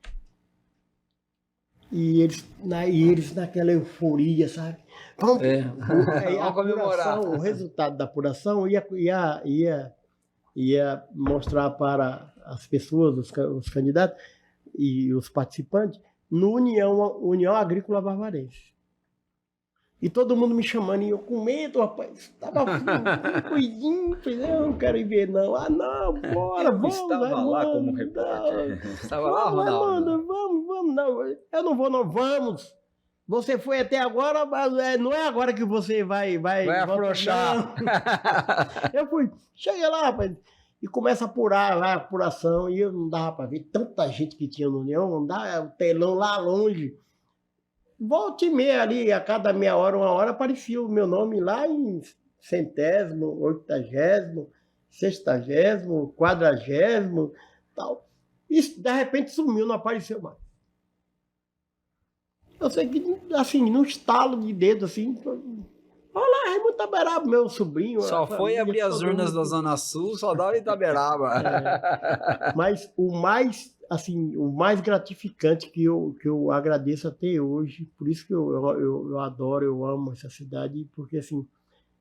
E eles naquela euforia, sabe? Vamos comemorar. O resultado da apuração ia mostrar para as pessoas, os candidatos e os participantes, no União Agrícola Barbarense. E todo mundo me chamando, e eu com medo, rapaz. Tava cuidinho, não quero ir ver, não. Não, bora, vamos. Estava lá como repórter. Estava lá, Ronaldo? Vamos, não. Eu não vou, não, vamos. Você foi até agora, mas não é agora que você vai afrouxar. Eu fui, cheguei lá, rapaz, e começa a apurar lá, a apuração, e eu não dava para ver tanta gente que tinha no União, não dá, o telão lá longe. Volta e meia ali, a cada meia hora, uma hora, aparecia o meu nome lá em 100º, 80º, 60º, 40º, tal. Isso, de repente, sumiu, não apareceu mais. Eu sei que, assim, num estalo de dedo, assim, olha, Raimundo Itaberaba, meu sobrinho. Só foi abrir as urnas da Zona Sul, só dava Itaberaba. Mas o mais gratificante que eu agradeço até hoje, por isso que eu adoro, eu amo essa cidade, porque assim,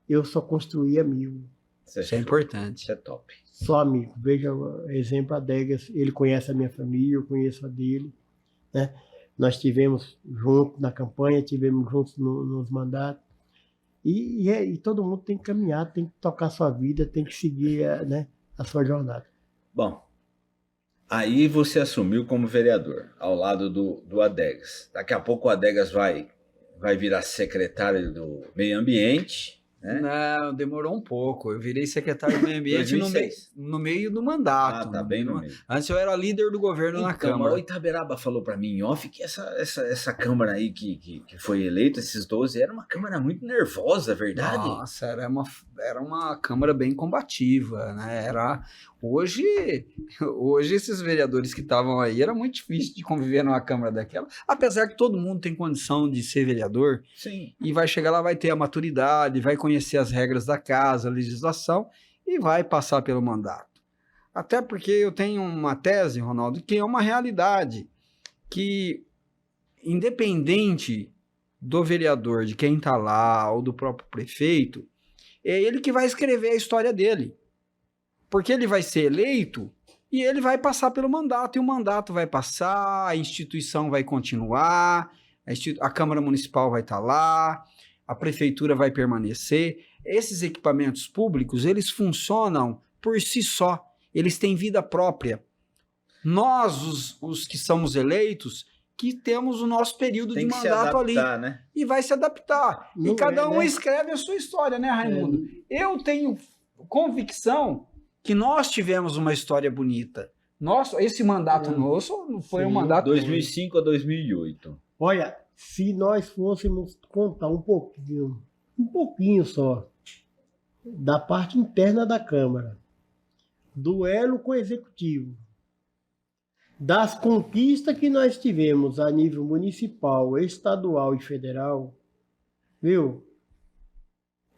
eu só construí amigo. Isso é importante. Isso é top. Só amigo. Veja, exemplo, Adegas, ele conhece a minha família, eu conheço a dele, né? Nós tivemos juntos na campanha, tivemos juntos nos mandatos, e todo mundo tem que caminhar, tem que tocar a sua vida, tem que seguir, né, a sua jornada. Bom, aí você assumiu como vereador, ao lado do Adegas. Daqui a pouco o Adegas vai virar secretário do Meio Ambiente, né? Não, demorou um pouco. Eu virei secretário do Meio Ambiente no meio do mandato. Ah, tá bem no meio. Antes eu era líder do governo na Câmara. O Itaberaba falou para mim em off que essa Câmara aí que foi eleita, esses 12, era uma Câmara muito nervosa, é verdade? Nossa, era uma Câmara bem combativa, né? Hoje esses vereadores que estavam aí, era muito difícil de conviver numa Câmara daquela, apesar que todo mundo tem condição de ser vereador. Sim. E vai chegar lá, vai ter a maturidade, vai conhecer as regras da casa, a legislação, e vai passar pelo mandato. Até porque eu tenho uma tese, Ronaldo, que é uma realidade, que independente do vereador, de quem está lá, ou do próprio prefeito, é ele que vai escrever a história dele. Porque ele vai ser eleito e ele vai passar pelo mandato, e o mandato vai passar, a instituição vai continuar, a Câmara Municipal vai estar lá, a Prefeitura vai permanecer. Esses equipamentos públicos, eles funcionam por si só, eles têm vida própria. Nós, os que somos eleitos, que temos o nosso período de mandato ali. Né? E vai se adaptar. Não e cada um né? escreve a sua história, né, Raimundo? Eu tenho convicção que nós tivemos uma história bonita. Esse mandato nosso foi um mandato... 2005 a 2008. Olha, se nós fôssemos contar um pouquinho só, da parte interna da Câmara, duelo com o Executivo, das conquistas que nós tivemos a nível municipal, estadual e federal, viu?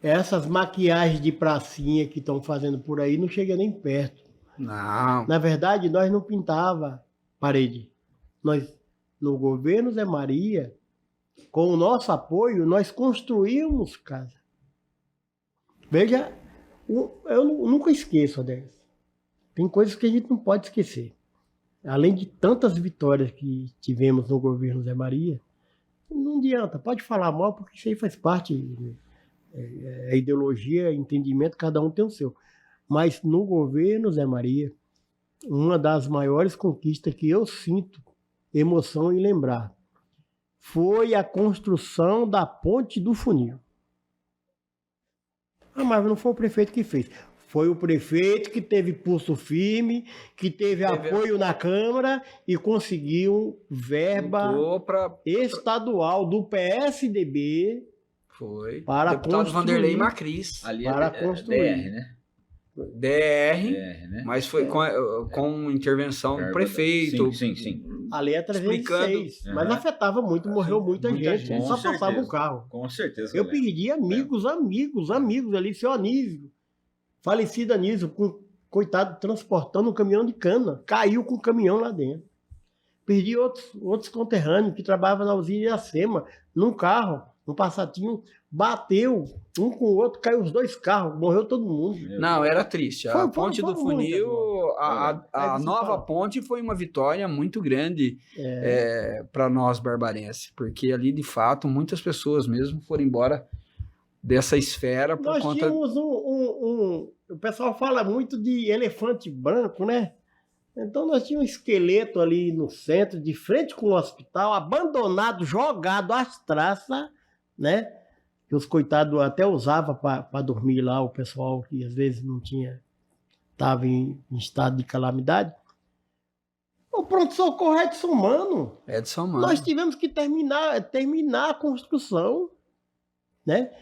Essas maquiagens de pracinha que estão fazendo por aí não chega nem perto. Não. Na verdade, nós não pintava parede. No governo Zé Maria, com o nosso apoio, nós construímos casa. Veja, eu nunca esqueço, Adelis. Tem coisas que a gente não pode esquecer. Além de tantas vitórias que tivemos no governo Zé Maria, não adianta, pode falar mal, porque isso aí faz parte, ideologia, entendimento, cada um tem o seu. Mas no governo Zé Maria, uma das maiores conquistas que eu sinto emoção em lembrar foi a construção da Ponte do Funil. Mas não foi o prefeito que fez. Foi o prefeito que teve pulso firme, que teve apoio na Câmara e conseguiu verba estadual do PSDB para deputado construir. Vanderlei Macris. Ali para é construir. DR, né? DR, né? mas foi com intervenção do prefeito. Sim. A lei é 306, mas afetava muito, morreu muita gente. Só passava um carro. Com certeza. Eu perdi amigos ali, seu Anísio, falecido Anísio, coitado, transportando um caminhão de cana, caiu com o caminhão lá dentro. Perdi outros conterrâneos que trabalhavam na usina Iracema, num carro, um passatinho, bateu um com o outro, caiu os dois carros, morreu todo mundo. Não, era triste. A Ponte do Funil, a nova ponte foi uma vitória muito grande para nós barbarenses, porque ali, de fato, muitas pessoas mesmo foram embora dessa esfera por conta... Nós tínhamos o pessoal fala muito de elefante branco, né? Então nós tínhamos um esqueleto ali no centro, de frente com o hospital, abandonado, jogado às traças, né? Que os coitados até usavam para dormir lá, o pessoal que às vezes não tinha, estava em estado de calamidade. O pronto-socorro é Edson Mano. Edson Mano. Nós tivemos que terminar a construção, né?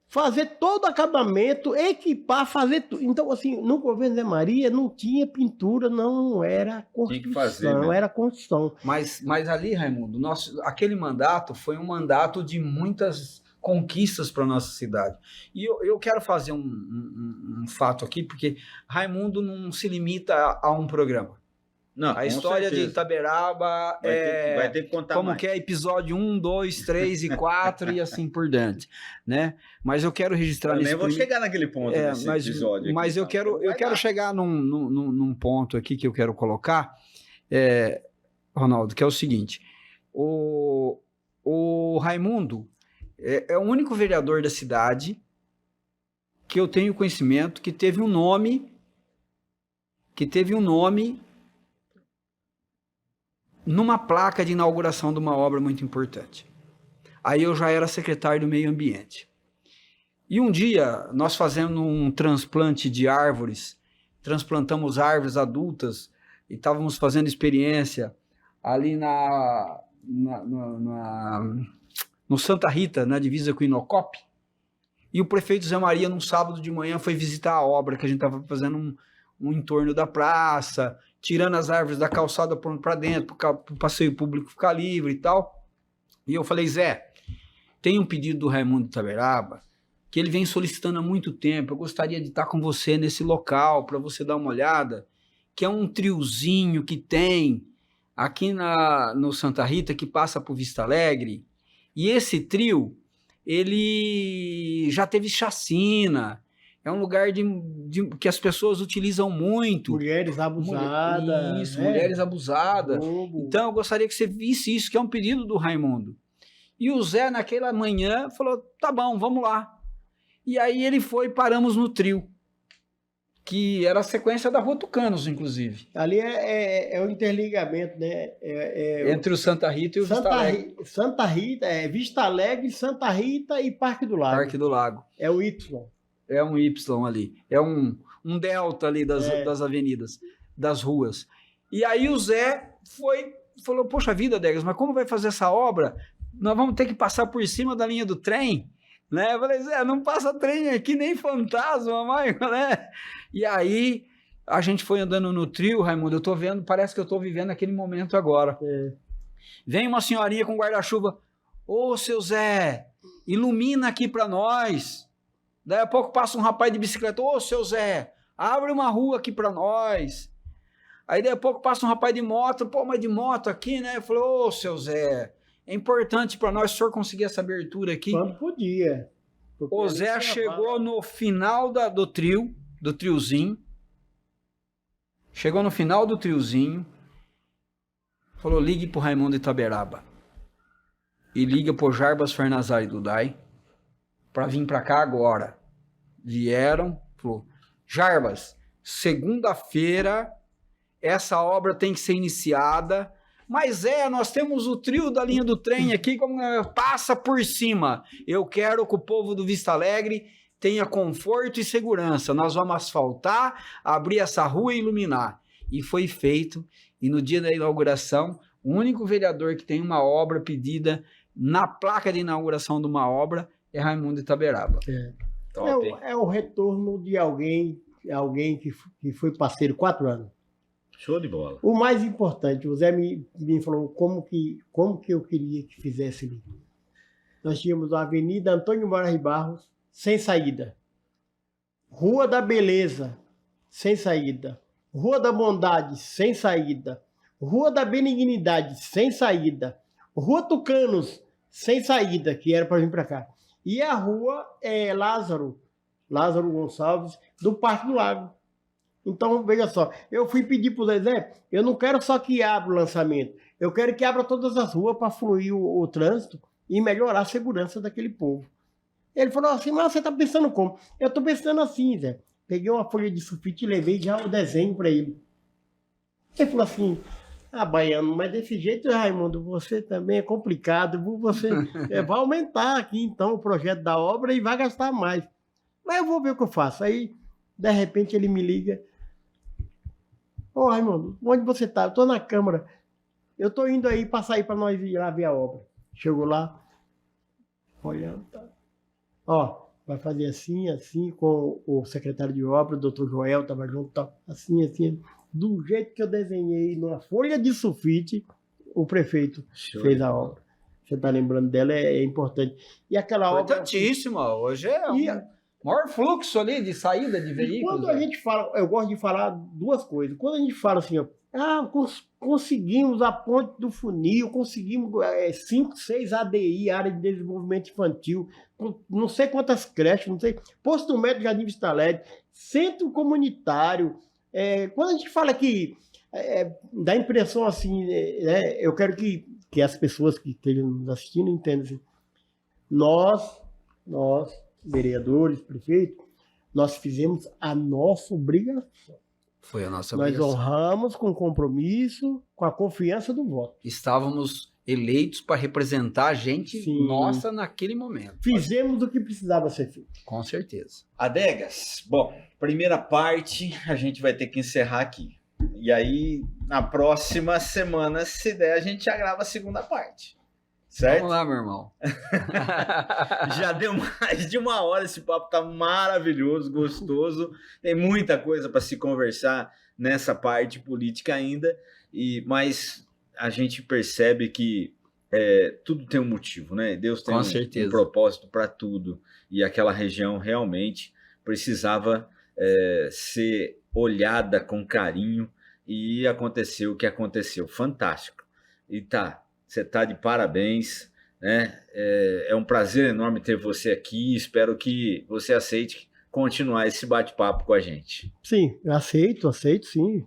Fazer todo o acabamento, equipar, fazer tudo. Então, assim, no governo Zé Maria não tinha pintura, não era construção, tinha que fazer, era construção. Mas ali, Raimundo, aquele mandato foi um mandato de muitas conquistas para a nossa cidade. E eu quero fazer um fato aqui, porque Raimundo não se limita a um programa. Não, a história de Itaberaba vai ter que contar como mais. que é episódio 1, 2, 3 e 4 e assim por diante, né? Mas eu quero registrar nesse... Eu vou chegar naquele ponto desse episódio. Mas aqui, eu quero chegar num ponto aqui que eu quero colocar, Ronaldo, que é o seguinte. O Raimundo é o único vereador da cidade que eu tenho conhecimento que teve um nome numa placa de inauguração de uma obra muito importante. Aí eu já era secretário do Meio Ambiente. E um dia, nós fazendo um transplante de árvores, transplantamos árvores adultas e estávamos fazendo experiência ali no Santa Rita, na divisa com o Inocop. E o prefeito Zé Maria, num sábado de manhã, foi visitar a obra que a gente estava fazendo um entorno da praça, tirando as árvores da calçada para dentro, para o passeio público ficar livre e tal. E eu falei, Zé, tem um pedido do Raimundo Itaberaba, que ele vem solicitando há muito tempo, eu gostaria de estar com você nesse local, para você dar uma olhada, que é um triozinho que tem aqui no Santa Rita, que passa por Vista Alegre, e esse trio, ele já teve chacina, é um lugar que as pessoas utilizam muito. Mulheres abusadas. Isso, mulheres abusadas. Então, eu gostaria que você visse isso, que é um pedido do Raimundo. E o Zé, naquela manhã, falou, tá bom, vamos lá. E aí ele foi, paramos no trio, que era a sequência da Rua Tucanos, inclusive. Ali é o interligamento, né? Entre o Santa Rita e o Vista Alegre. Santa Rita, Vista Alegre, Santa Rita e Parque do Lago. Parque do Lago. É o Y. É um Y ali, é um delta ali das avenidas, das ruas. E aí o Zé falou, poxa vida, Degas, mas como vai fazer essa obra? Nós vamos ter que passar por cima da linha do trem, né? Eu falei, Zé, não passa trem aqui nem fantasma, mais, né? E aí a gente foi andando no trio, Raimundo, eu tô vendo, parece que eu tô vivendo aquele momento agora. Vem uma senhorinha com guarda-chuva, ô, seu Zé, ilumina aqui para nós. Daí a pouco passa um rapaz de bicicleta, ô, seu Zé, abre uma rua aqui para nós. Aí daí a pouco passa um rapaz de moto, pô, mas de moto aqui, né? Eu falei, ô, seu Zé, É importante para nós, se o senhor conseguir essa abertura aqui. Quando podia. Porque O a Zé gente chegou gravava. no final do triozinho. Chegou no final do triozinho. Falou, ligue pro Raimundo Itaberaba. E liga pro Jarbas Fernazari Dudai. Pra vir pra cá agora. Vieram. Falou, Jarbas, segunda-feira essa obra tem que ser iniciada. Mas nós temos o trio da linha do trem aqui, como passa por cima. Eu quero que o povo do Vista Alegre tenha conforto e segurança. Nós vamos asfaltar, abrir essa rua e iluminar. E foi feito. E no dia da inauguração, o único vereador que tem uma obra pedida na placa de inauguração de uma obra é Raimundo Itaberaba. Top, hein? É o retorno de alguém que foi parceiro 4 anos. Show de bola. O mais importante, o Zé me falou como que eu queria que fizesse ali. Nós tínhamos a Avenida Antônio Moraes Barros, sem saída. Rua da Beleza, sem saída. Rua da Bondade, sem saída. Rua da Benignidade, sem saída. Rua Tucanos, sem saída, que era para vir para cá. E a rua Lázaro Gonçalves, do Parque do Lago. Então, veja só, eu fui pedir para o Zezé, eu não quero só que abra o lançamento, eu quero que abra todas as ruas para fluir o trânsito e melhorar a segurança daquele povo. Ele falou assim, mas você está pensando como? Eu estou pensando assim, Zé. Peguei uma folha de sulfite e levei já o desenho para ele. Ele falou assim, Baiano, mas desse jeito, Raimundo, você também é complicado, você vai aumentar aqui então o projeto da obra e vai gastar mais. Mas eu vou ver o que eu faço. Aí, de repente, ele me liga. Ô, Raimundo, onde você tá? Eu tô na Câmara. Eu tô indo aí para sair para nós ir lá ver a obra. Chegou lá, olhando, tá. Ó, vai fazer assim, assim, com o secretário de obra, o doutor Joel, tava junto, tá, assim, assim. Do jeito que eu desenhei numa folha de sulfite, o prefeito fez a obra. Você tá lembrando dela, é importante. E aquela obra... Importantíssima, hoje é maior fluxo ali de saída de veículos. Quando a gente fala, eu gosto de falar duas coisas. Quando a gente fala assim, ó, conseguimos a ponte do funil, conseguimos 5, 6 ADI, área de desenvolvimento infantil, não sei quantas creches, não sei, posto médico Jardim Vista Alegre, centro comunitário. Quando a gente fala que dá a impressão assim, eu quero que as pessoas que estejam nos assistindo entendam assim, nós, vereadores, prefeitos, nós fizemos a nossa obrigação. Foi a nossa Nós obrigação. honramos com compromisso, com a confiança do voto. Estávamos eleitos para representar a gente Sim. nossa naquele momento. Fizemos o que precisava ser feito. Com certeza. Adegas, bom, primeira parte a gente vai ter que encerrar aqui. E aí, na próxima semana, se der, a gente já grava a segunda parte. Certo? Vamos lá, meu irmão. Já deu mais de 1 hora, esse papo tá maravilhoso, gostoso. Tem muita coisa para se conversar nessa parte política ainda, mas a gente percebe que tudo tem um motivo, né? Deus tem um propósito para tudo. E aquela região realmente precisava ser olhada com carinho e aconteceu o que aconteceu. Fantástico. E você tá de parabéns, né? É um prazer enorme ter você aqui. Espero que você aceite continuar esse bate-papo com a gente. Sim, eu aceito sim.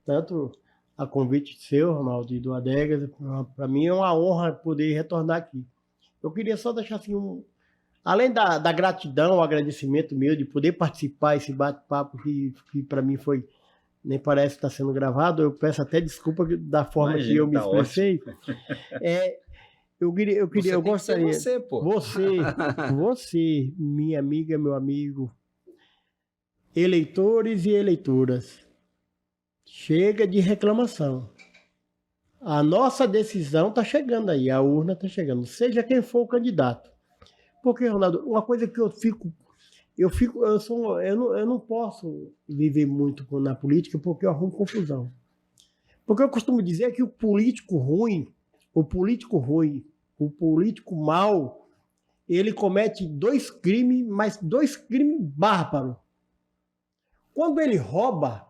Tanto a convite seu, Ronaldo, e do Adegas, para mim é uma honra poder retornar aqui. Eu queria só deixar assim além da gratidão, o agradecimento meu de poder participar desse bate-papo que para mim foi, nem parece que está sendo gravado, eu peço até desculpa da forma que eu me expressei. Eu gostaria. Você, minha amiga, meu amigo, eleitores e eleitoras, chega de reclamação. A nossa decisão está chegando aí, a urna está chegando, seja quem for o candidato. Porque, Ronaldo, uma coisa que eu não posso viver muito na política porque eu arrumo confusão. Porque eu costumo dizer que o político mau, ele comete 2 crimes, mas 2 crimes bárbaros. Quando ele rouba,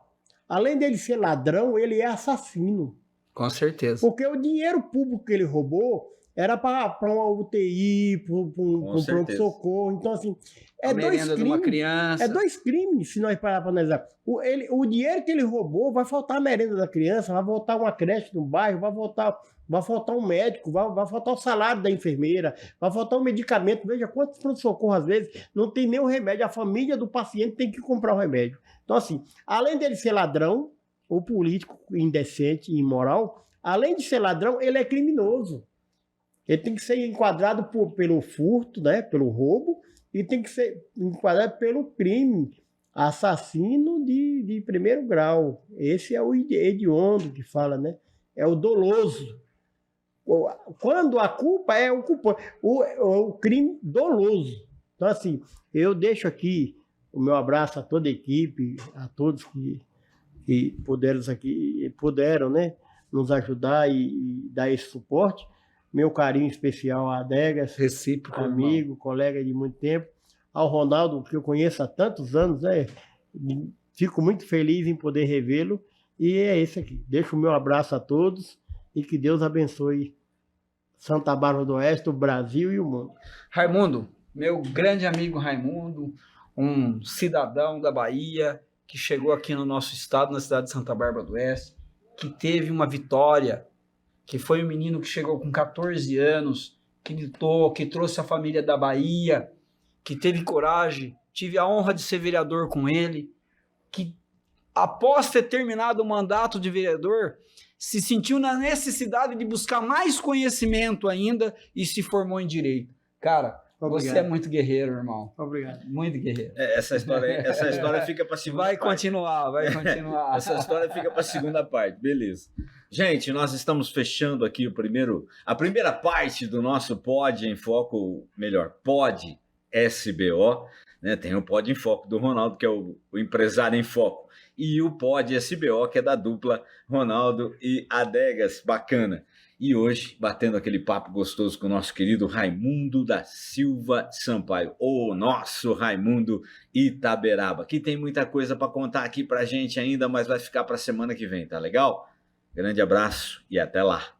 além dele ser ladrão, ele é assassino. Com certeza. Porque o dinheiro público que ele roubou, era para uma UTI, para um certeza. pronto-socorro. Então, assim, A merenda de uma criança. É 2 crimes, se nós parar para analisar. O dinheiro que ele roubou, vai faltar a merenda da criança, vai faltar uma creche no bairro, vai faltar um médico, vai faltar o salário da enfermeira, vai faltar um medicamento. Veja quantos pronto-socorro, às vezes, não tem nem o remédio. A família do paciente tem que comprar o remédio. Então, assim, além dele ser ladrão, ou político indecente e imoral, além de ser ladrão, ele é criminoso. Ele tem que ser enquadrado pelo furto, né, pelo roubo, e tem que ser enquadrado pelo crime, assassino de primeiro grau. Esse é o hediondo que fala, né? É o doloso. Quando a culpa é o culpado, o crime doloso. Então, assim, eu deixo aqui o meu abraço a toda a equipe, a todos que puderam, né, nos ajudar e dar esse suporte. Meu carinho especial a Adegas, Recíproco, amigo, colega de muito tempo. Ao Ronaldo, que eu conheço há tantos anos, né? Fico muito feliz em poder revê-lo. E é esse aqui. Deixo o meu abraço a todos e que Deus abençoe Santa Bárbara do Oeste, o Brasil e o mundo. Raimundo, meu grande amigo Raimundo, um cidadão da Bahia que chegou aqui no nosso estado, na cidade de Santa Bárbara do Oeste, que teve uma vitória, que foi um menino que chegou com 14 anos, que lutou, que trouxe a família da Bahia, que teve coragem, tive a honra de ser vereador com ele, que após ter terminado o mandato de vereador, se sentiu na necessidade de buscar mais conhecimento ainda e se formou em Direito. Cara, Obrigado. Você é muito guerreiro, irmão. Obrigado. Muito guerreiro. Essa história fica para segunda Vai parte. continuar, vai continuar. Essa história fica para a segunda parte, beleza. Gente, nós estamos fechando aqui a primeira parte do nosso Pod em Foco, melhor, Pod SBO, né? Tem o Pod em Foco do Ronaldo, que é o empresário em foco, e o Pod SBO, que é da dupla Ronaldo e Adegas, bacana. E hoje, batendo aquele papo gostoso com o nosso querido Raimundo da Silva Sampaio, o nosso Raimundo Itaberaba, que tem muita coisa para contar aqui pra gente ainda, mas vai ficar para semana que vem, tá legal? Grande abraço e até lá.